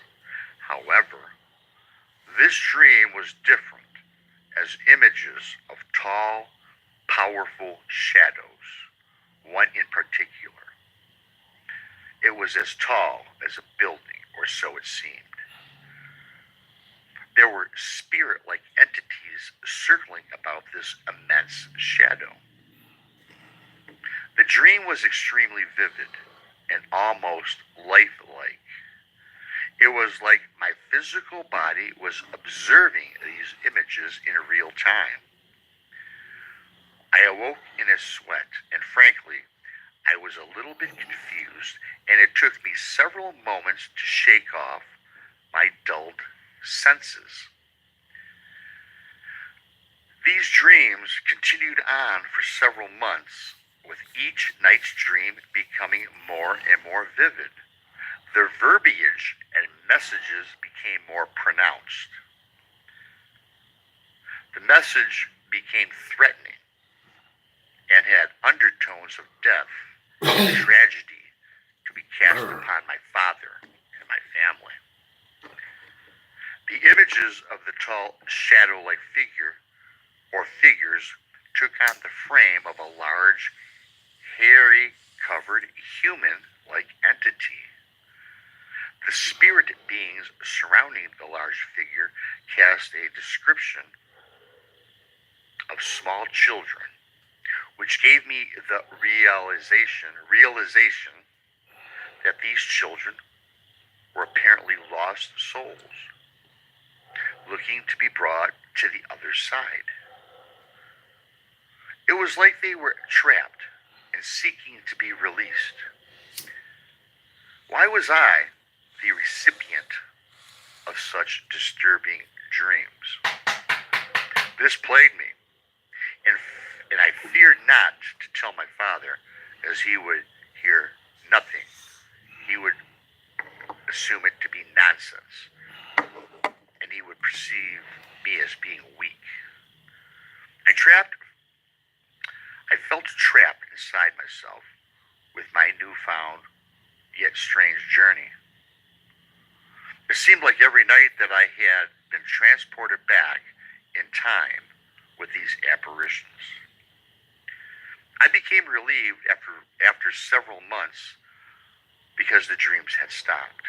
However, this dream was different, as images of tall, powerful shadows, one in particular. It was as tall as a building, or so it seemed. There were spirit-like entities circling about this immense shadow. The dream was extremely vivid and almost lifelike. It was like my physical body was observing these images in real time. I awoke in a sweat, and frankly, I was a little bit confused, and it took me several moments to shake off my dulled senses. These dreams continued on for several months, with each night's dream becoming more and more vivid. Their verbiage and messages became more pronounced. The message became threatening and had undertones of death and tragedy to be cast upon my father and my family. The images of the tall, shadow-like figure or figures took on the frame of a large, hairy-covered human-like entity. The spirit beings surrounding the large figure cast a description of small children, which gave me the realization that these children were apparently lost souls, looking to be brought to the other side. It was like they were trapped and seeking to be released. Why was I the recipient of such disturbing dreams? This plagued me, and I feared not to tell my father, as he would hear nothing. He would assume it to be nonsense, and he would perceive me as being weak. I felt trapped inside myself with my newfound yet strange journey. It seemed like every night that I had been transported back in time with these apparitions. I became relieved after several months because the dreams had stopped.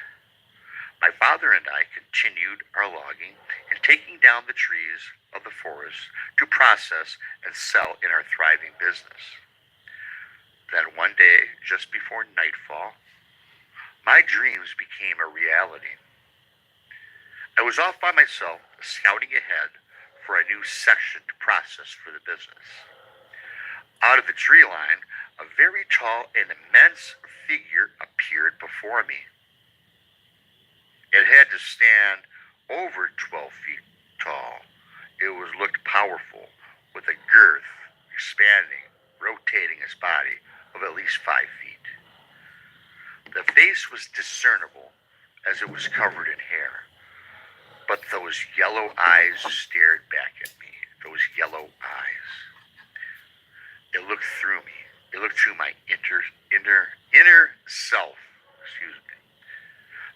My father and I continued our logging and taking down the trees of the forest to process and sell in our thriving business. Then one day, just before nightfall, my dreams became a reality. I was off by myself, scouting ahead for a new section to process for the business. Out of the tree line, a very tall and immense figure appeared before me. It had to stand over 12 feet tall. It looked powerful, with a girth expanding, rotating its body of at least 5 feet. The face was discernible as it was covered in hair, but those yellow eyes stared back at me, those yellow eyes. It looked through me. It looked through my inner self,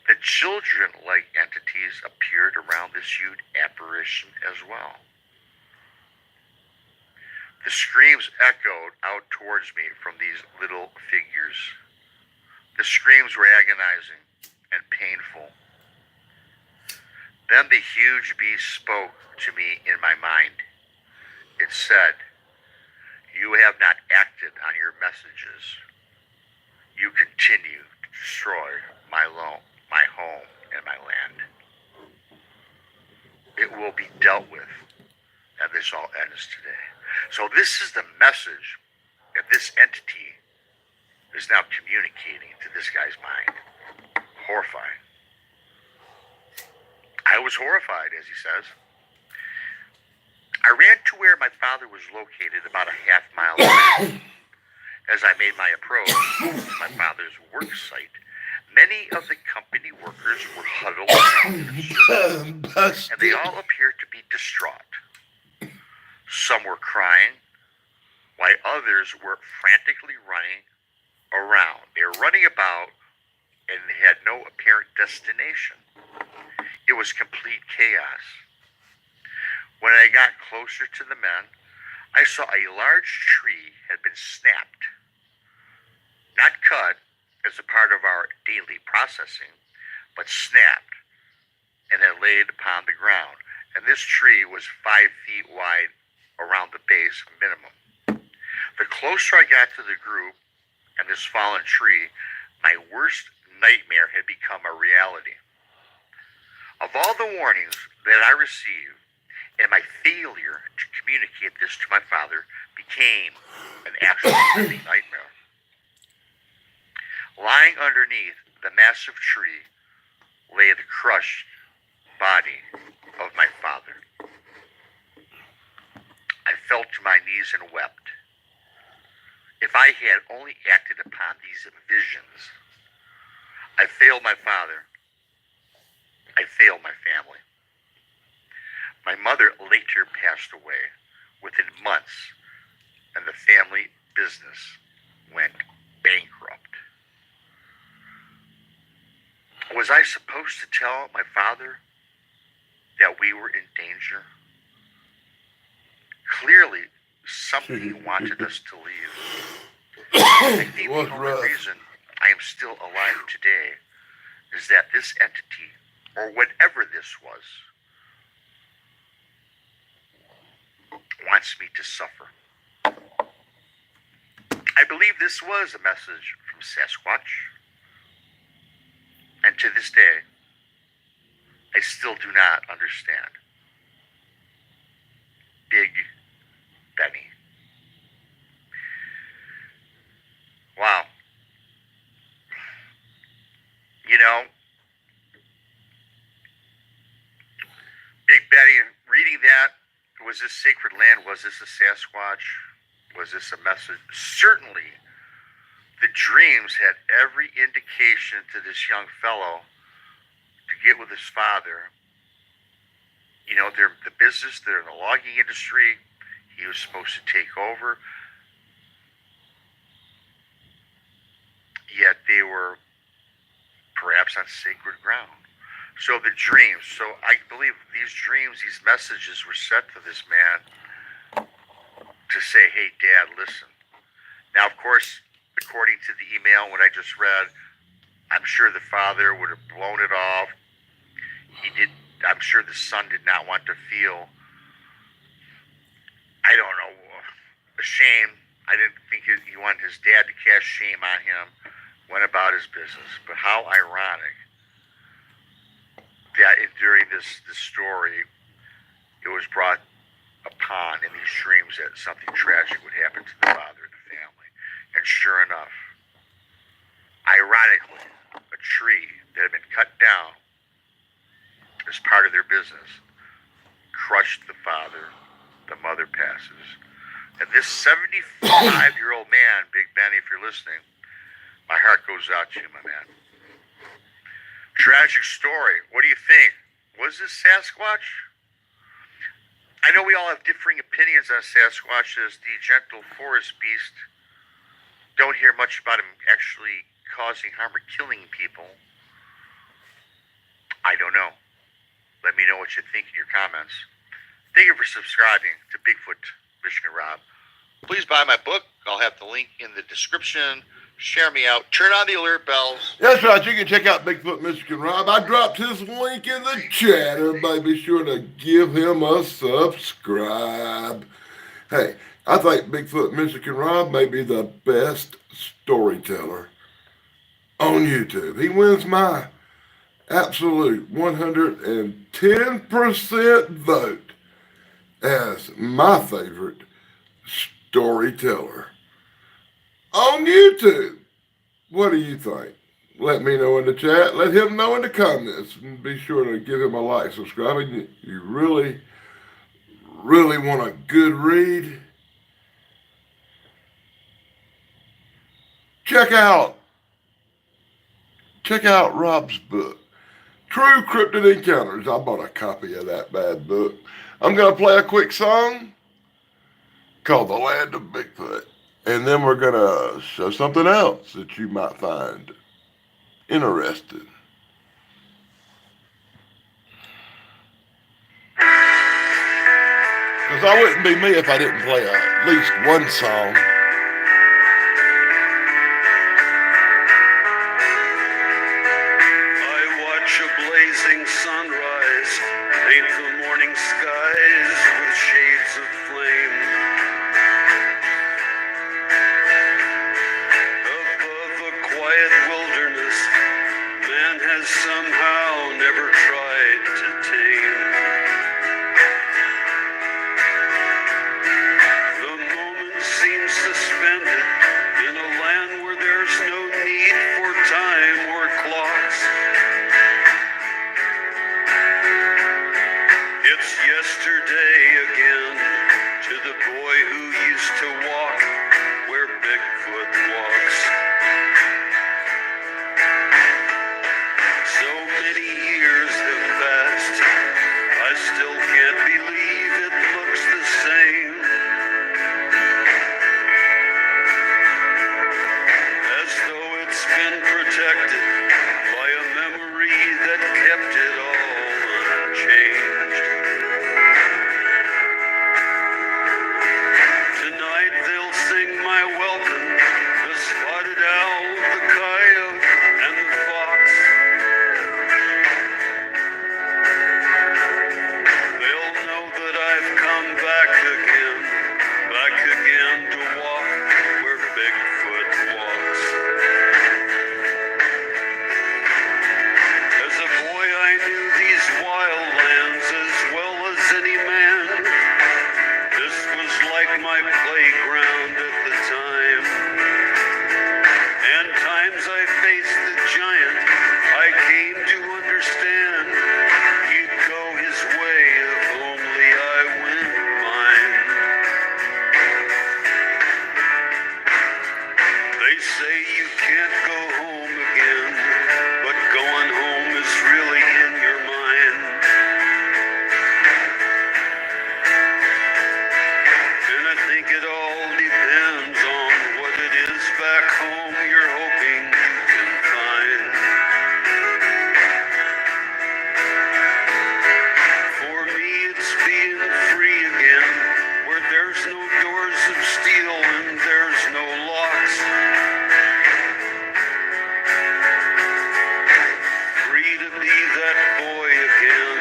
The children-like entities appeared around this huge apparition as well. The screams echoed out towards me from these little figures. The screams were agonizing and painful. Then the huge beast spoke to me in my mind. It said, "You have not acted on your messages. You continue to destroy my home and my land. It will be dealt with, and this all ends today." So this is the message that this entity is now communicating to this guy's mind. Horrifying. I was horrified, as he says. I ran to where my father was located, about a half-mile away. As I made my approach to my father's work site, many of the company workers were huddled around, and they all appeared to be distraught. Some were crying, while others were frantically running around. They were running about and had no apparent destination. It was complete chaos. When I got closer to the men, I saw a large tree had been snapped. Not cut as a part of our daily processing, but snapped and then laid upon the ground. And this tree was 5 feet wide around the base minimum. The closer I got to the group and this fallen tree, my worst nightmare had become a reality. Of all the warnings that I received, and my failure to communicate this to my father became an actual living nightmare. Lying underneath the massive tree lay the crushed body of my father. knees and wept. If I had only acted upon these visions, I failed my father. I failed my family. My mother later passed away within months, and the family business went bankrupt. Was I supposed to tell my father that we were in danger? Clearly, something wanted us to leave. I think the was only rough. reason I am still alive today is that this entity, or whatever this was, wants me to suffer. I believe this was a message from Sasquatch. And to this day, I still do not understand. Big Benny. Wow. You know, Big Benny, reading that, was this sacred land? Was this a Sasquatch? Was this a message? Certainly, the dreams had every indication to this young fellow to get with his father. You know, they're the business, they're in the logging industry. He was supposed to take over. Yet they were perhaps on sacred ground. So the dreams, so I believe these dreams, these messages were sent to this man to say, hey, Dad, listen. Now, of course, according to the email, what I just read, I'm sure the father would have blown it off. I'm sure the son did not want to feel, I don't know, ashamed. I didn't think he wanted his dad to cast shame on him, went about his business. But how ironic that during this story, it was brought upon in these dreams that something tragic would happen to the father and the family. And sure enough, ironically, a tree that had been cut down as part of their business crushed the father. The mother passes. And this 75-year-old man, Big Benny, if you're listening, my heart goes out to you, my man. Tragic story. What do you think? Was this Sasquatch? I know we all have differing opinions on Sasquatch as the gentle forest beast. Don't hear much about him actually causing harm or killing people. I don't know. Let me know what you think in your comments. Thank you for subscribing to Bigfoot Michigan Rob. Please buy my book. I'll have the link in the description. Share me out. Turn on the alert bells. That's right. You can check out Bigfoot Michigan Rob. I dropped his link in the chat. Everybody be sure to give him a subscribe. Hey, I think Bigfoot Michigan Rob may be the best storyteller on YouTube. He wins my absolute 110% vote as my favorite storyteller on YouTube. What do you think? Let me know in the chat. Let him know in the comments. And be sure to give him a like, subscribe. And you really, really want a good read? Check out Rob's book, True Cryptid Encounters. I bought a copy of that bad book. I'm going to play a quick song called The Land of Bigfoot. And then we're going to show something else that you might find interesting. Because I wouldn't be me if I didn't play at least one song. I watch a blazing sunrise paint the morning skies with shades of flame. Above a quiet wilderness, man has somehow never tried to tame. The moment seems suspended in a land where there's no need for time or clocks. It's yesterday again to the boy who used to walk where Bigfoot walks. So many years have passed, I still can't believe it looks the same. As though it's been protected by a memory that kept it all unchanged. Tonight they'll sing my welcome, the spotted owl, the coyote, and the fox. They'll know that I've come back again to walk where Bigfoot walks. As a boy I knew these wild lands as well as any man. This was like my playground at the time. And times I faced the giant, I came to understand he'd go his way if only I went mine. They say you can't go home again, but going home is really in your mind. And I think it all depends on what it is back home you're hoping you can find. For me it's being free again, where there's no doors of steel and there's no locks. Free to be that boy again,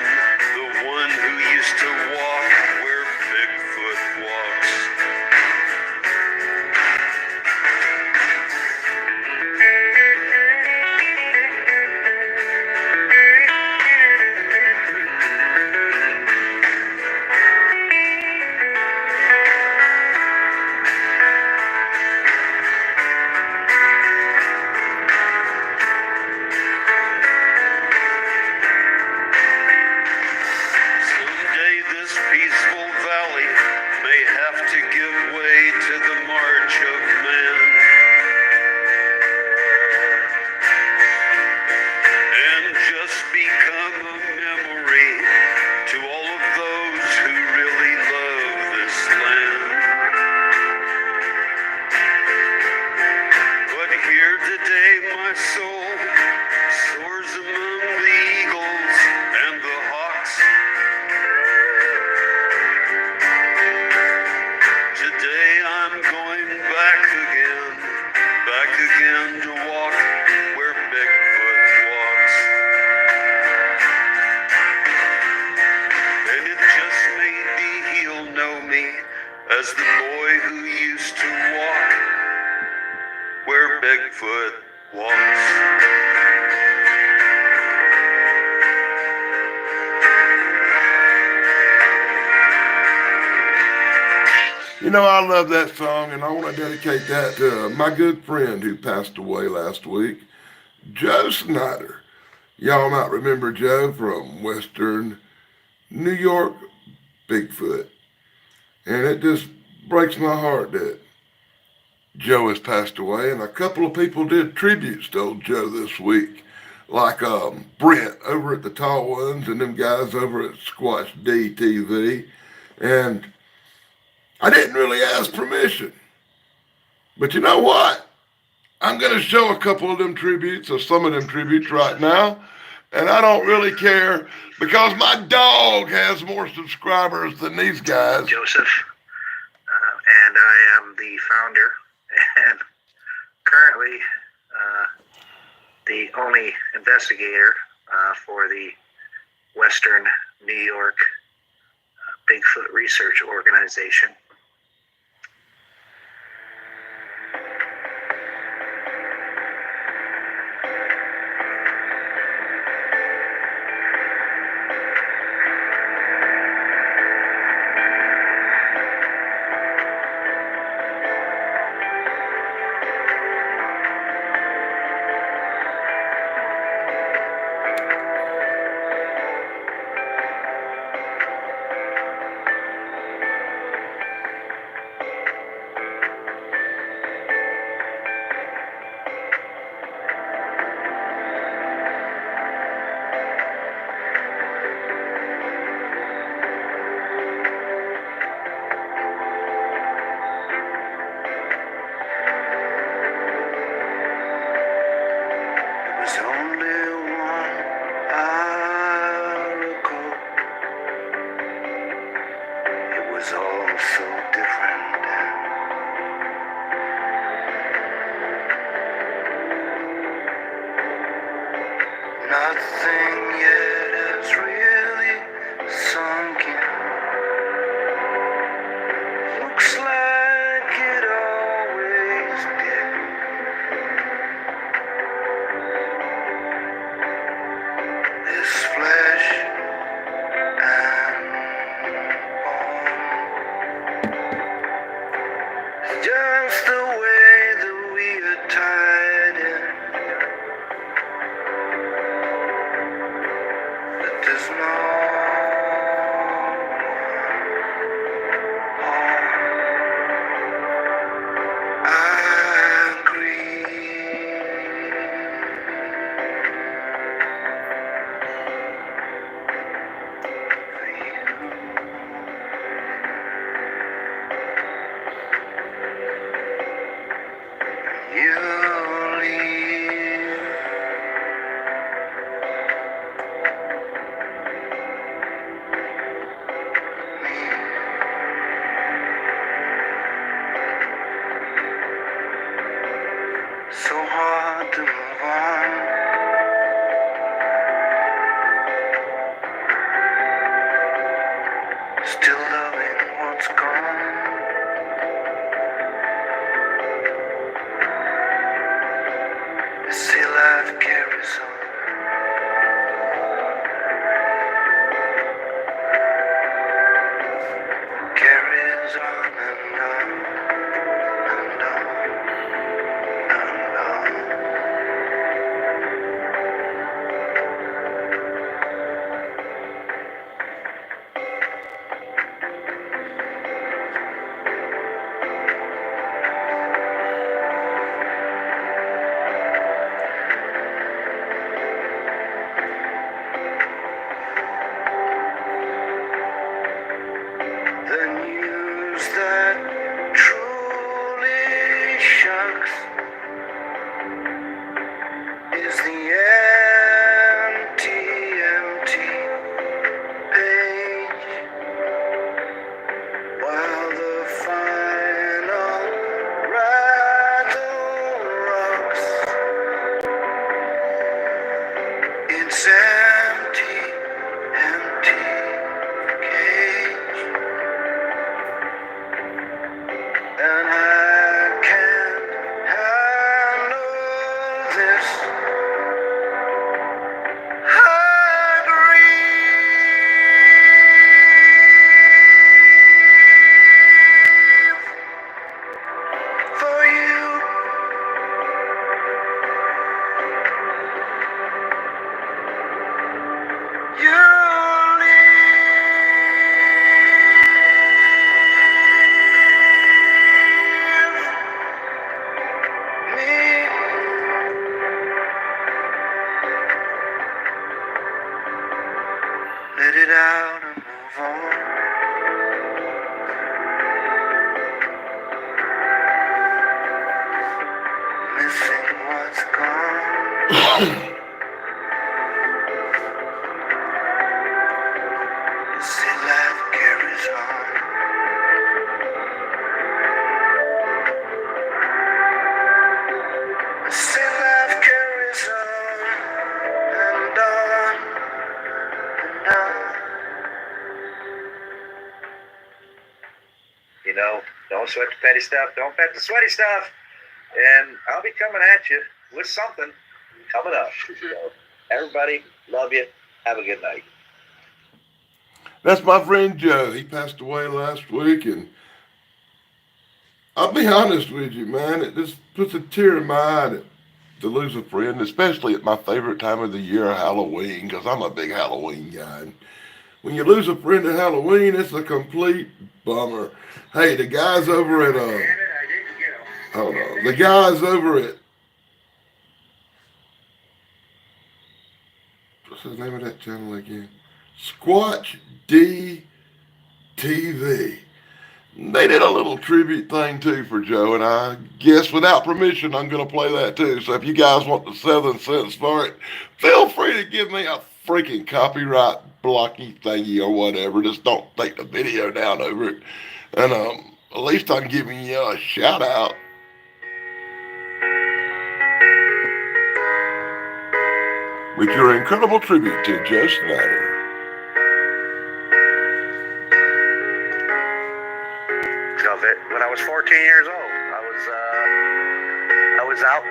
the one who used to walk where Bigfoot walks. Someday this peaceful valley may have to give way to the march of man. And just become a memory to all of those who really love this land. But here today my soul soars among the eagles and the hawks. Today I'm going back again to walk where Bigfoot walks. And it just may be he'll know me as the boy who used to walk where Bigfoot walks. You know, I love that song, and I want to dedicate that to my good friend who passed away last week, Joe Snyder. Y'all might remember Joe from Western New York, Bigfoot. And it just breaks my heart that Joe has passed away, and a couple of people did tributes to old Joe this week, like Brent over at the Tall Ones and them guys over at Squatch D TV. And I didn't really ask permission. But you know what? I'm going to show a couple of them tributes, or some of them tributes right now. And I don't really care because my dog has more subscribers than these guys. Joseph, and I am the founder and currently the only investigator for the Western New York Bigfoot Research Organization. was all so different. Nothing yet has really sunk in. Looks like it always did. This flesh and bone is just the way that we are tied in. That there's no I You leave so hard to move on. Still loving what's gone. They say life carries on. Carries on and on and on and on. The news that truly shocks is the empty page, while the final rattle rocks. It's empty cage. And I can't handle this. I grieve for you. You leave me. Let it out and move on. Missing what's gone. See, life carries on. See, life carries on and on and on. You know, don't sweat the petty stuff. Don't pet the sweaty stuff. And I'll be coming at you with something coming up. So, everybody, love you. Have a good night. That's my friend Joe. He passed away last week, and I'll be honest with you, man. It just puts a tear in my eye to lose a friend, especially at my favorite time of the year, Halloween, because I'm a big Halloween guy. And when you lose a friend at Halloween, it's a complete bummer. Hey, the guys over at hold on, the guys over at what's the name of that channel again? Squatch DTV. They did a little tribute thing too for Joe, and I guess without permission, I'm going to play that too. So if you guys want the 7 cents for it, feel free to give me a freaking copyright blocky thingy or whatever. Just don't take the video down over it. And at least I'm giving you a shout out. With your incredible tribute to Joe Snyder. When I was 14 years old, I was out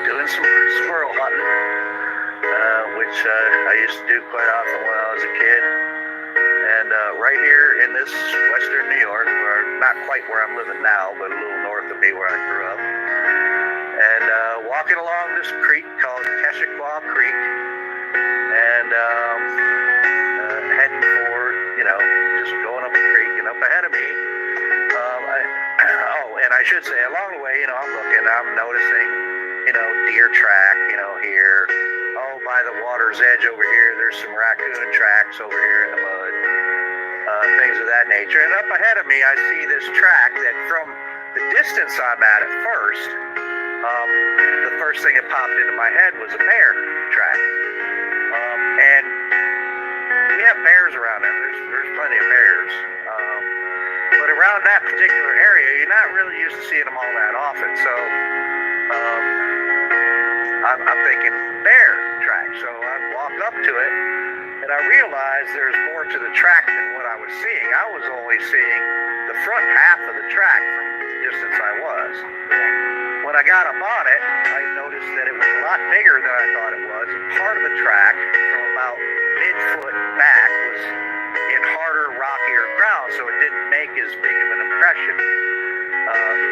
doing some squirrel hunting, which I used to do quite often when I was a kid. And right here in this western New York, not quite where I'm living now, but a little north of me where I grew up. And walking along this creek called Keshequa Creek, and heading for, just going up the creek, and up ahead of me, and I should say, along the way, I'm looking, I'm noticing, deer track, here. Oh, by the water's edge over here, there's some raccoon tracks over here in the mud. Things of that nature. And up ahead of me, I see this track that from the distance I'm at first, the first thing that popped into my head was a bear track. And we have bears around there. There's plenty of bears. But around that particular area, you're not really used to seeing them all that often. So I'm thinking bear track. So I walk up to it, and I realized there's more to the track than what I was seeing. I was only seeing the front half of the track from the distance I was. When I got up on it, I noticed that it was a lot bigger than I thought it was. And part of the track, from about mid-foot back, was in harder, rockier ground, so it didn't make as big of an impression.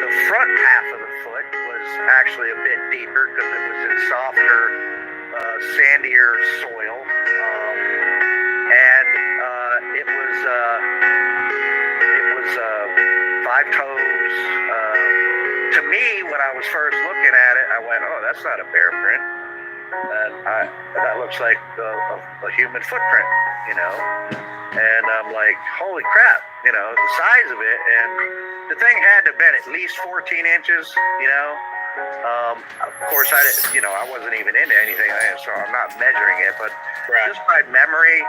The front half of the foot was actually a bit deeper because it was in softer, sandier soil, and it was 5 toes. To me, when I was first looking at it, I went, "Oh, that's not a bear print. That looks like a human footprint," And I'm like, "Holy crap!" The size of it, and the thing had to have been at least 14 inches. Of course, I didn't. I wasn't even into anything, so I'm not measuring it, but just by memory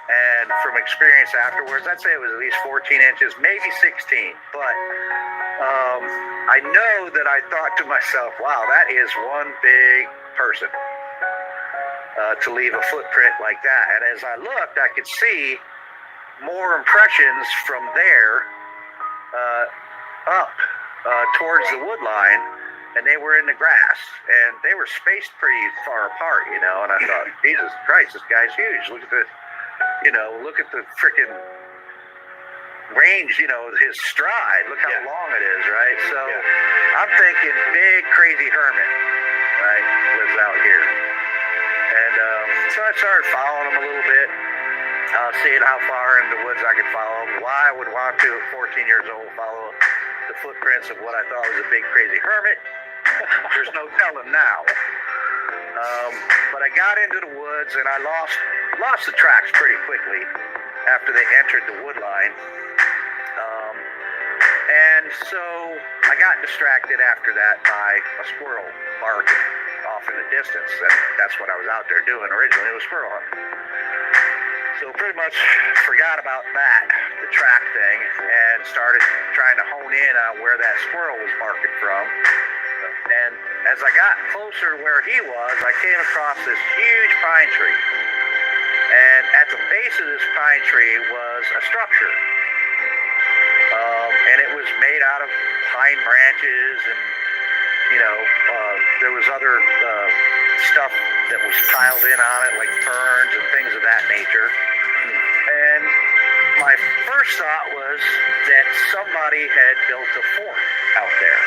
and from experience afterwards, I'd say it was at least 14 inches, maybe 16. But I know that I thought to myself, "Wow, that is one big person to leave a footprint like that." And as I looked, I could see more impressions from there up towards the wood line, and they were in the grass, and they were spaced pretty far apart, And I thought, Jesus Christ, this guy's huge. Look at the freaking range, his stride. Look how long it is, right? So I'm thinking big, crazy hermit, right, lives out here. And so I started following him a little bit, seeing how far in the woods I could follow him. Why I would want to, at 14 years old, follow the footprints of what I thought was a big, crazy hermit, there's no telling now. But I got into the woods, and I lost the tracks pretty quickly after they entered the wood line. And so I got distracted after that by a squirrel barking off in the distance. And that's what I was out there doing originally, was squirrel hunting. So pretty much forgot about that, the track thing, and started trying to hone in on where that squirrel was barking from. And as I got closer to where he was, I came across this huge pine tree. And at the base of this pine tree was a structure. And it was made out of pine branches, and there was other stuff that was piled in on it, like ferns and things of that nature. And my first thought was that somebody had built a fort out there,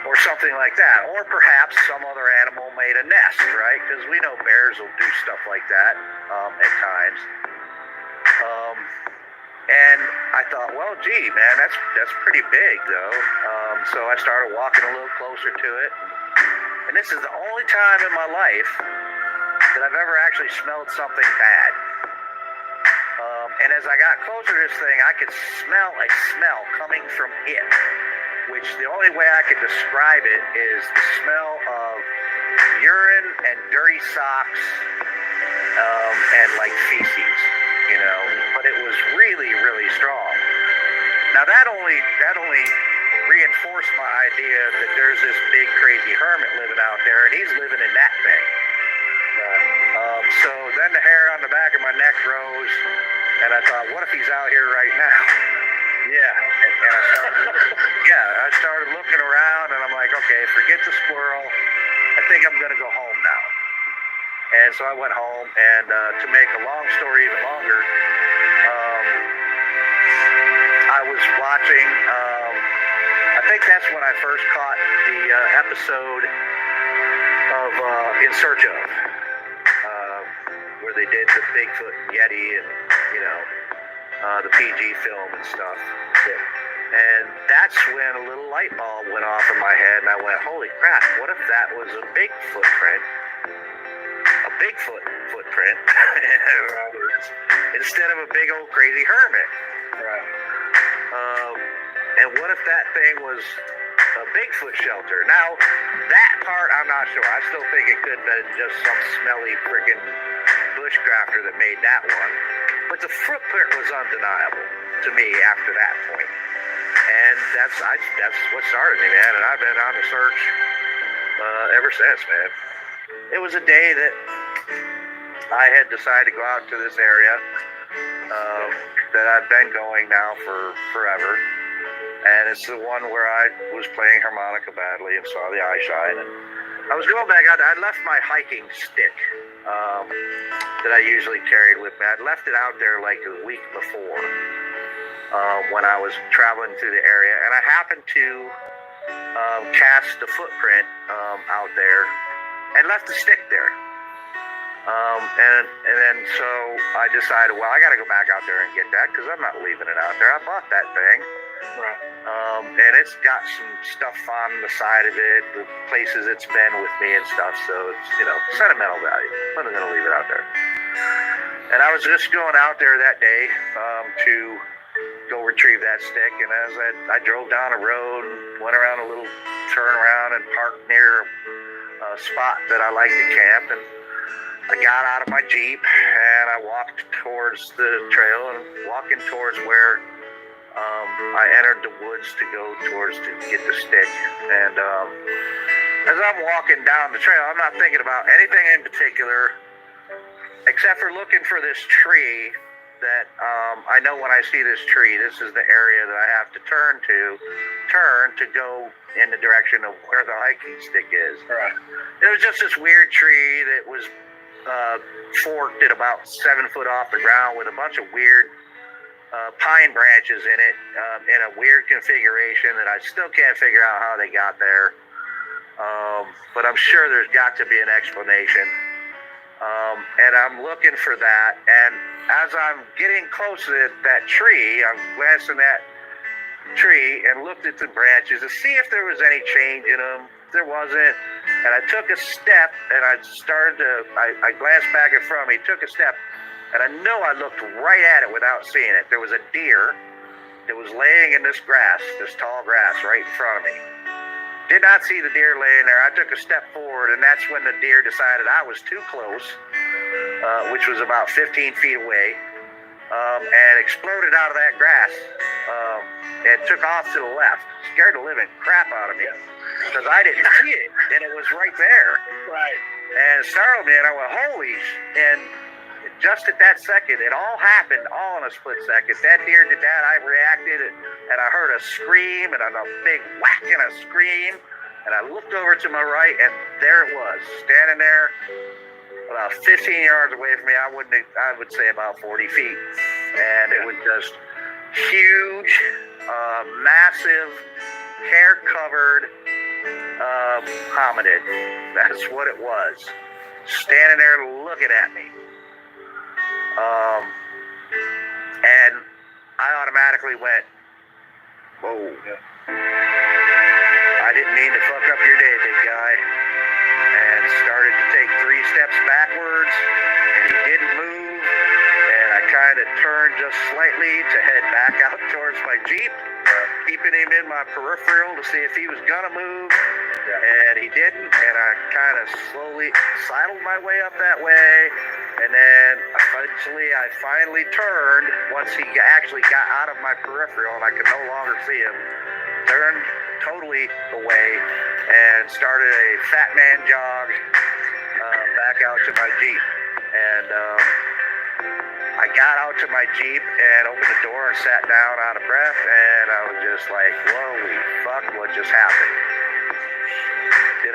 or something like that. Or perhaps some other animal made a nest, right? Because we know bears will do stuff like that at times. And I thought, well, gee, man, that's pretty big, though. So I started walking a little closer to it. And this is the only time in my life that I've ever actually smelled something bad. And as I got closer to this thing, I could smell a smell coming from it, which the only way I could describe it is the smell of urine and dirty socks, and like feces, you know. But it was really, really strong. Now that only reinforced my idea that there's this big crazy hermit living out there, and he's living in that thing. So then the hair on the back of my neck rose, and I thought, what if he's out here right now? Yeah, and I started looking around, and I'm like, okay, forget the squirrel. I think I'm gonna go home now. And so I went home, and to make a long story even longer, I was watching. I think that's when I first caught the episode of In Search of, where they did the Bigfoot and Yeti and, you know, the PG film and stuff. And that's when a little light bulb went off in my head, and I went, holy crap, what if that was a big footprint? A Bigfoot footprint instead of a big old crazy hermit. Right. And what if that thing was a Bigfoot shelter? Now, that part I'm not sure. I still think it could have been just some smelly freaking bushcrafter that made that one. But the footprint was undeniable to me after that point. And that's what started me, man. And I've been on the search ever since, man. It was a day that I had decided to go out to this area that I've been going now for forever. And it's the one where I was playing harmonica badly and saw the eye shine. And I was going back out. I left my hiking stick that I usually carried with me. I'd left it out there like a week before when I was traveling through the area. And I happened to cast a footprint out there and left the stick there. And then so I decided, well, I got to go back out there and get that because I'm not leaving it out there. I bought that thing. Right. And it's got some stuff on the side of it, the places it's been with me and stuff. So it's, you know, sentimental value. I'm not going to leave it out there. And I was just going out there that day to go retrieve that stick. And as I drove down a road and went around a little turnaround and parked near a spot that I like to camp, and I got out of my Jeep and I walked towards the trail and walking towards where I entered the woods to go towards to get the stick. And as I'm walking down the trail, I'm not thinking about anything in particular except for looking for this tree that I know when I see this tree, this is the area that I have to turn to go in the direction of where the hiking stick is. Right. It was just this weird tree that was forked at about 7 foot off the ground with a bunch of weird pine branches in it in a weird configuration that I still can't figure out how they got there. But I'm sure there's got to be an explanation. And I'm looking for that. And as I'm getting close to that tree, I'm glancing at the tree and looked at the branches to see if there was any change in them. There wasn't. And I took a step and I glanced back in front of me, took a step, and I know I looked right at it without seeing it. There was a deer that was laying in this grass, this tall grass right in front of me. Did not see the deer laying there. I took a step forward, and that's when the deer decided I was too close, which was about 15 feet away, and exploded out of that grass and took off to the left. Scared the living crap out of me because I didn't see it, and it was right there. Right. And it startled me, and I went, holy and just at that second, it all happened all in a split second. That deer did that, I reacted, and I heard a scream, and a big whack and a scream, and I looked over to my right, and there it was, standing there about 15 yards away from me. I would say about 40 feet, and it was just huge, massive, hair-covered hominid. That's what it was, standing there looking at me. And I automatically went, whoa. I didn't mean to fuck up your day, big guy. And started to take 3 steps backwards, and he didn't move. And I kind of turned just slightly to head back out towards my Jeep, keeping him in my peripheral to see if he was gonna move. And he didn't, and I kind of slowly sidled my way up that way, and then eventually I finally turned once he actually got out of my peripheral and I could no longer see him. Turned totally away and started a fat man jog back out to my Jeep. And I got out to my Jeep and opened the door and sat down out of breath, and I was just like, holy fuck, what just happened? Did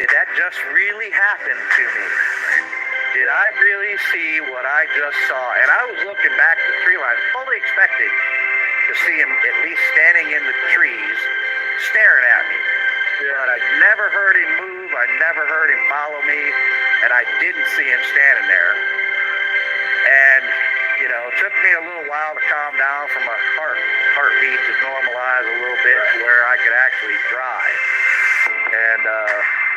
that just really happen to me? Did I really see what I just saw? And I was looking back at the tree line, fully expecting to see him at least standing in the trees, staring at me. But I never heard him move, I never heard him follow me, and I didn't see him standing there. And, you know, it took me a little while to calm down from my heartbeat to normalize a little bit to where I could actually drive. And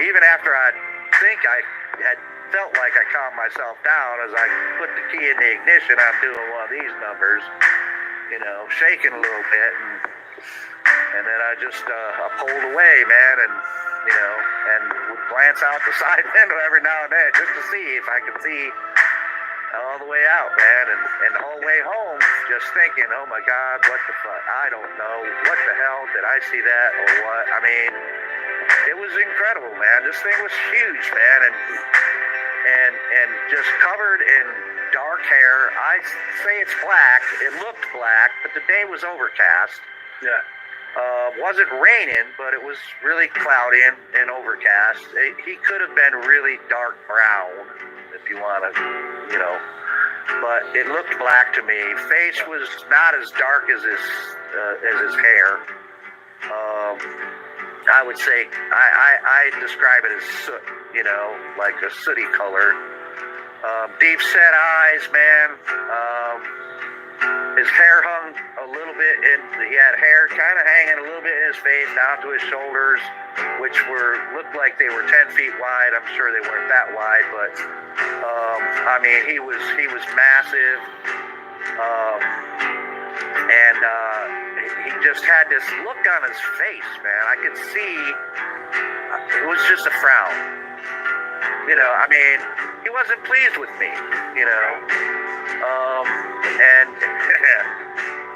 even after I think I had felt like I calmed myself down, as I put the key in the ignition, I'm doing one of these numbers, you know, shaking a little bit, and then I just pulled away, man, and, you know, and would glance out the side window every now and then just to see if I could see all the way out, man, and the whole way home just thinking, oh my God, what the fuck, I don't know, what the hell, did I see that or what? I mean, it was incredible, man. This thing was huge, man, and just covered in dark hair. I say it's black. It looked black, but the day was overcast. Yeah. Wasn't raining, but it was really cloudy and overcast. He could have been really dark brown, if you want to, you know. But it looked black to me. Face was not as dark as his hair. I would say I describe it as soot, you know, like a sooty color. Deep set eyes, man. His hair hung a little bit, and he had hair kind of hanging a little bit in his face down to his shoulders, which looked like they were 10 feet wide. I'm sure they weren't that wide, but I mean, he was massive, and he just had this look on his face, man. I could see it was just a frown. You know, I mean, he wasn't pleased with me, you know. And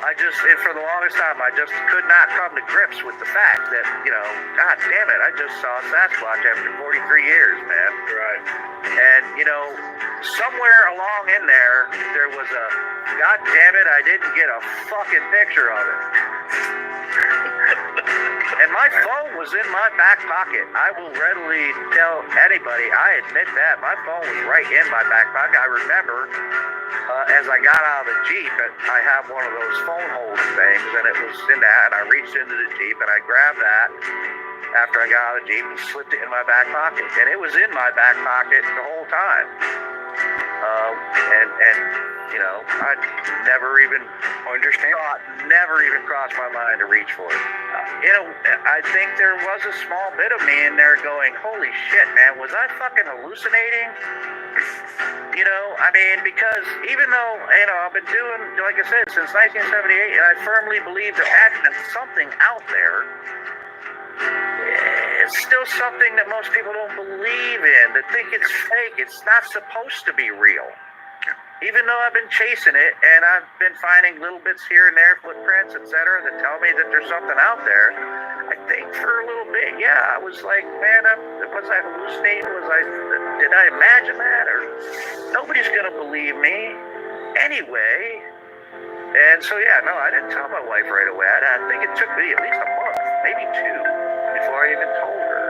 and for the longest time, I just could not come to grips with the fact that, you know, God damn it, I just saw a Sasquatch after 43 years, man. Right. And, you know, somewhere along in there was a, God damn it, I didn't get a fucking picture of it. And my phone was in my back pocket. I will readily tell anybody, I admit that. My phone was right in my back pocket. I remember as I got out of the Jeep, I have one of those phone hold things, and it was in that, and I reached into the Jeep, and I grabbed that after I got out of the Jeep and slipped it in my back pocket. And it was in my back pocket the whole time. And you know, I never even never even crossed my mind to reach for it. You know, I think there was a small bit of me in there going, holy shit, man, was I fucking hallucinating? You know, I mean, because even though, you know, I've been doing, like I said, since 1978, and I firmly believe there had been something out there, it's still something that most people don't believe in, that think it's fake. It's not supposed to be real. Even though I've been chasing it, and I've been finding little bits here and there, footprints, etc., that tell me that there's something out there, I think for a little bit, yeah, I was like, man, was I hallucinating? Did I imagine that? Or nobody's gonna believe me anyway. And so, yeah, no, I didn't tell my wife right away. I think it took me at least a month, maybe 2, before I even told her.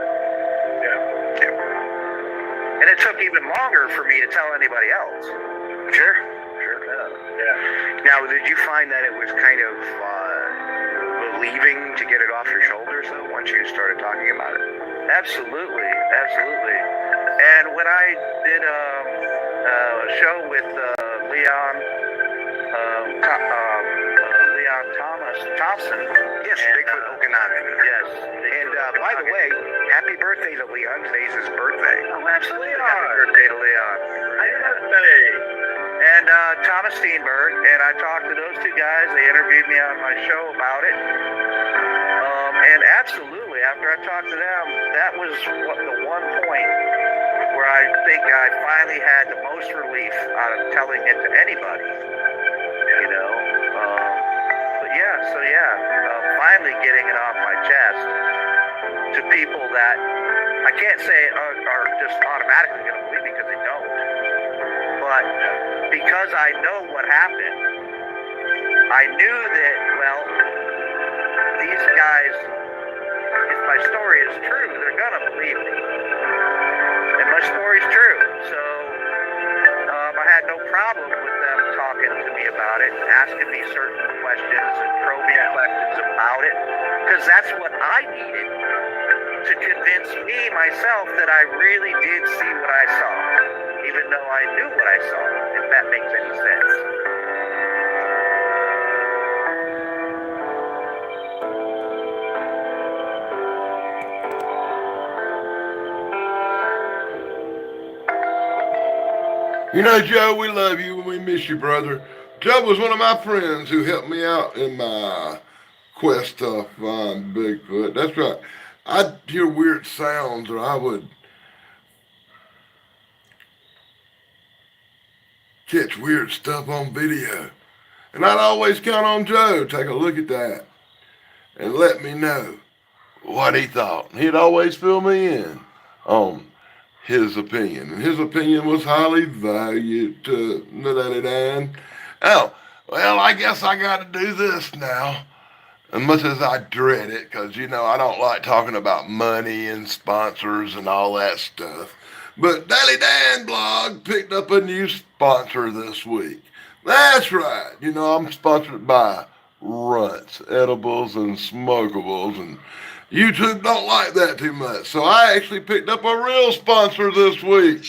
Yeah. And it took even longer for me to tell anybody else. Sure. Yeah. Now, did you find that it was kind of relieving to get it off your shoulders, though, once you started talking about it? Absolutely. And when I did a show with Leon Thompson. Yes, Bigfoot Okanagan. Yes. And by the way, happy birthday to Leon. Today's his birthday. Oh, absolutely. Happy birthday to Leon. Happy birthday. And Thomas Steenberg, and I talked to those two guys. They interviewed me on my show about it. And absolutely, after I talked to them, that was the one point where I think I finally had the most relief out of telling it to anybody. You know, but finally getting it off my chest to people that I can't say are just automatically going to believe me because they don't. But because I know what happened, I knew that, well, these guys, if my story is true, they're going to believe me. And my story's true. So I had no problem with them talking to me about it, asking me certain questions and probing questions about it, because that's what I needed to convince me myself that I really did see what I saw, even though I knew what I saw, if that makes any sense. You know, Joe, we love you and we miss you, brother. Joe was one of my friends who helped me out in my quest to find Bigfoot. That's right. I'd hear weird sounds, or I would catch weird stuff on video. And I'd always count on Joe to take a look at that and let me know what he thought. He'd always fill me in on his opinion. And his opinion was highly valued to Daddy Dan. Oh, well, I guess I got to do this now. As much as I dread it, because, you know, I don't like talking about money and sponsors and all that stuff. But Daily Dan blog picked up a new sponsor this week. That's right. You know, I'm sponsored by Runts, Edibles, and Smokables, and YouTube don't like that too much. So I actually picked up a real sponsor this week.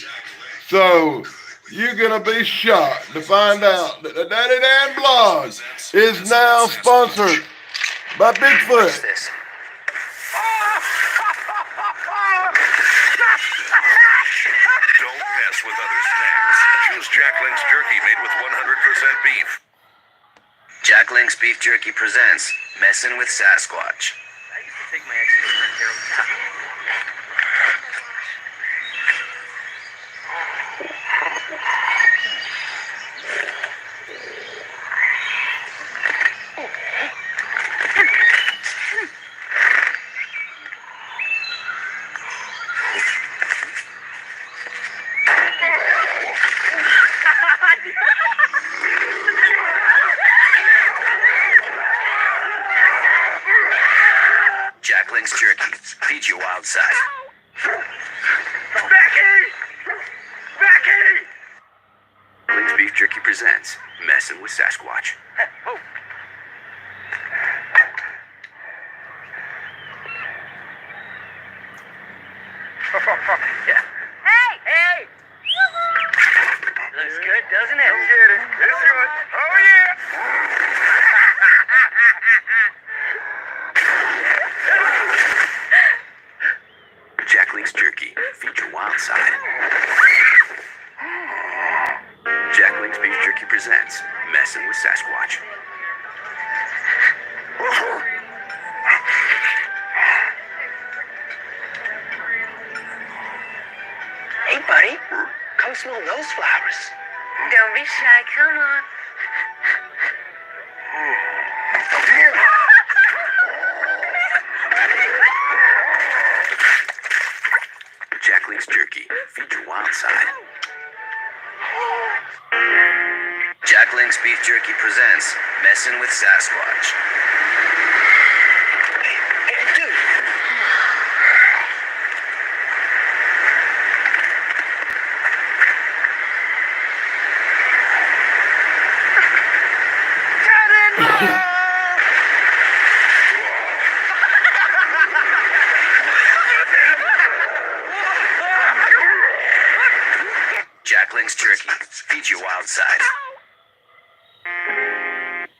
So you're going to be shocked to find out that the Daddy Dan blog is now sponsored by Bigfoot. What's this? Don't mess with other snacks. Choose Jack Link's jerky made with 100% beef. Jack Link's Beef Jerky presents Messin' with Sasquatch. I used to take my ex to Red Carol. Jack Link's Jerky. Feed your wild side. Link's Beef Jerky presents Messin' with Sasquatch. Yeah. Hey! Looks good, doesn't it? Let's get it. Let's do it. Oh, yeah! Jack Link's Jerky. Feed your wild side. Jack Link's Beef Jerky presents Messin' with Sasquatch. Hey, buddy. Come smell those flowers. Don't be shy, come on. Jack Link's Jerky. Feed your wild side. Jack Link's Beef Jerky presents Messin' with Sasquatch. Hey, dude. Jack Link's Jerky. Feed your wild side.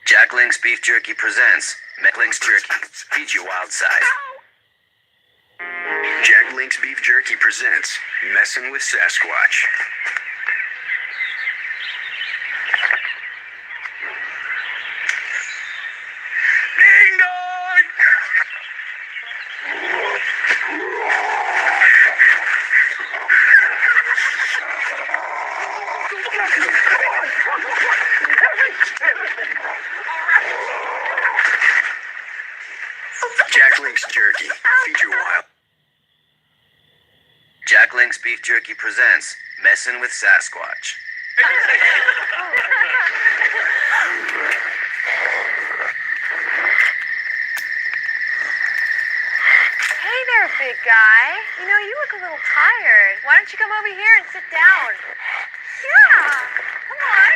Jack Link's Beef Jerky presents Jack Link's Jerky. Feed your wild side. Jack Link's Beef Jerky presents Messin' with Sasquatch. Ding dong! Beef Jerky presents Messin' with Sasquatch. Hey there, big guy. You know, you look a little tired. Why don't you come over here and sit down? Yeah, come on.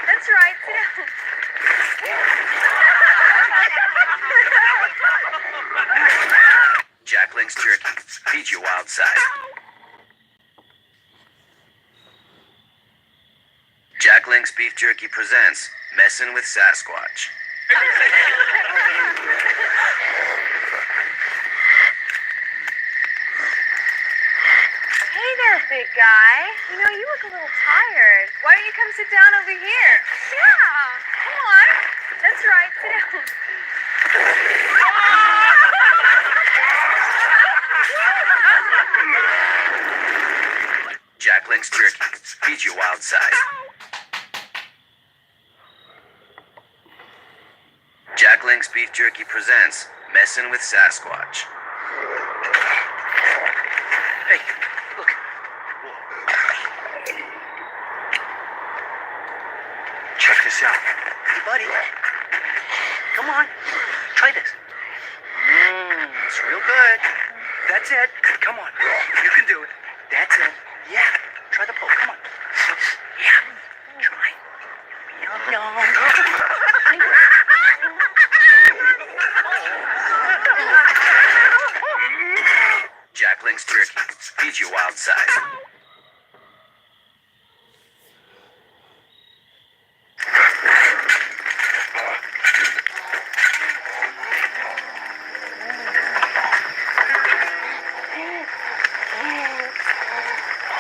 That's right, sit down. Jack Link's Jerky. Feed your wild side. Jack Link's Beef Jerky presents Messin' with Sasquatch. Hey there, big guy. You know, you look a little tired. Why don't you come sit down over here? Yeah, come on. That's right, sit down. Jack Link's Jerky. Feed your wild side. Jack Link's Beef Jerky presents Messin' with Sasquatch. Hey, look. Check this out. Hey, buddy. Come on. Try this. It's real good. That's it. Come on. You can do it. That's it. Yeah. Try the poke. Come on. Yeah. Try. Yum, yum. Jack Link's Jerky. Feed your wild side.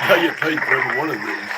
I get paid for every one of these.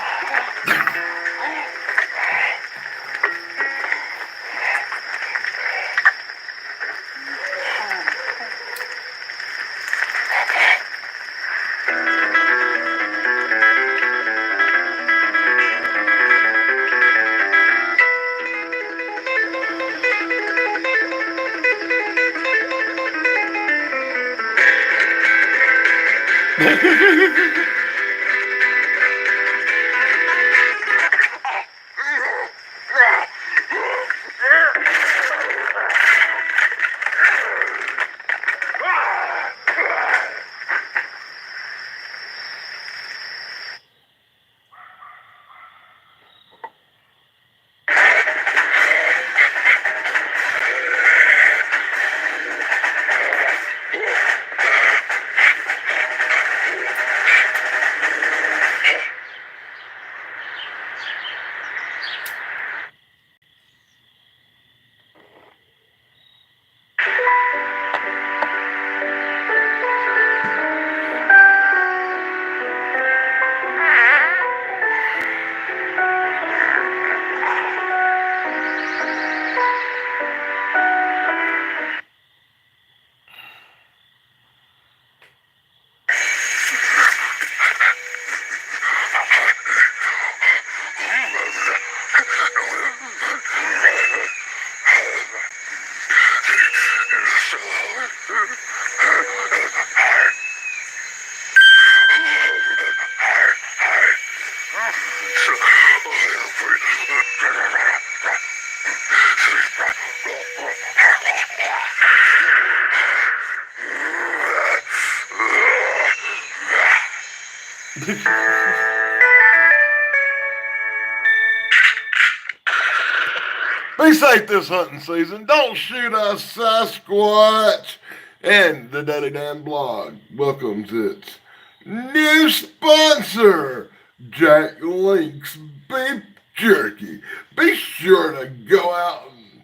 Be safe this hunting season. Don't shoot a Sasquatch. And the Daily Dan blog welcomes its new sponsor, Jack Link's Beef Jerky. Be sure to go out and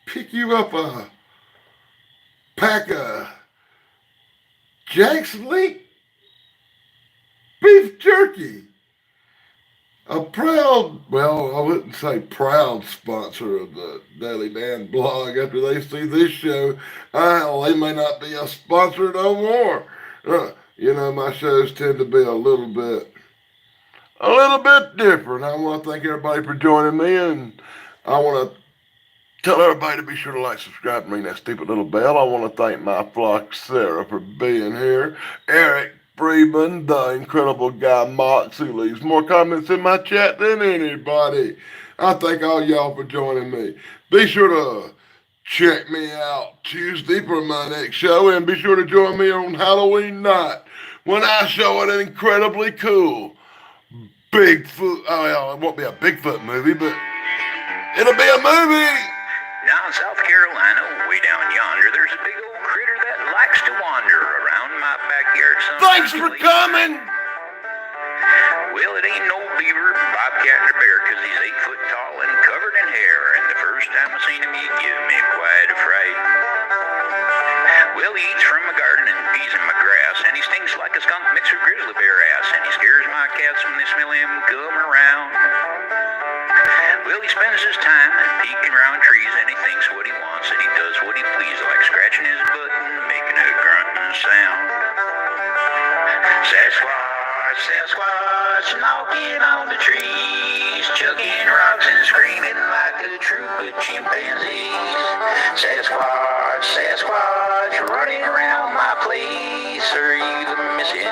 pick you up a pack of Jack's Link Beef Jerky. A proud, well, I wouldn't say proud sponsor of the Daily Dan blog. After they see this show, they may not be a sponsor no more. You know, my shows tend to be a little bit different. I want to thank everybody for joining me, and I want to tell everybody to be sure to like, subscribe, and ring that stupid little bell. I want to thank my flock Sarah for being here, Eric, Freeman, the incredible guy Mox, who leaves more comments in my chat than anybody. I thank all y'all for joining me. Be sure to check me out Tuesday for my next show, and be sure to join me on Halloween night when I show an incredibly cool Bigfoot. Oh, well, it won't be a Bigfoot movie, but it'll be a movie. Down in South Carolina, way down yonder, there's a big old critter that likes to wander around my backyard sometimes. Thanks for coming. Well, it ain't no beaver, bobcat, or bear, 'cause he's 8 foot tall and covered in hair, and the first time I seen him, he give me quite a fright. Well, he eats from my garden and pees in my grass, and he stinks like a skunk mixed with grizzly bear ass, and he scares my cats when they smell him come around. Well, he spends his time peeking around trees, and he thinks what he wants, and he does what he pleases, like scratching his butt and making a grunting sound. Sasquatch, Sasquatch, knocking on the trees, chucking rocks and screaming like a troop of chimpanzees. Sasquatch, Sasquatch, running around my place, are you the missing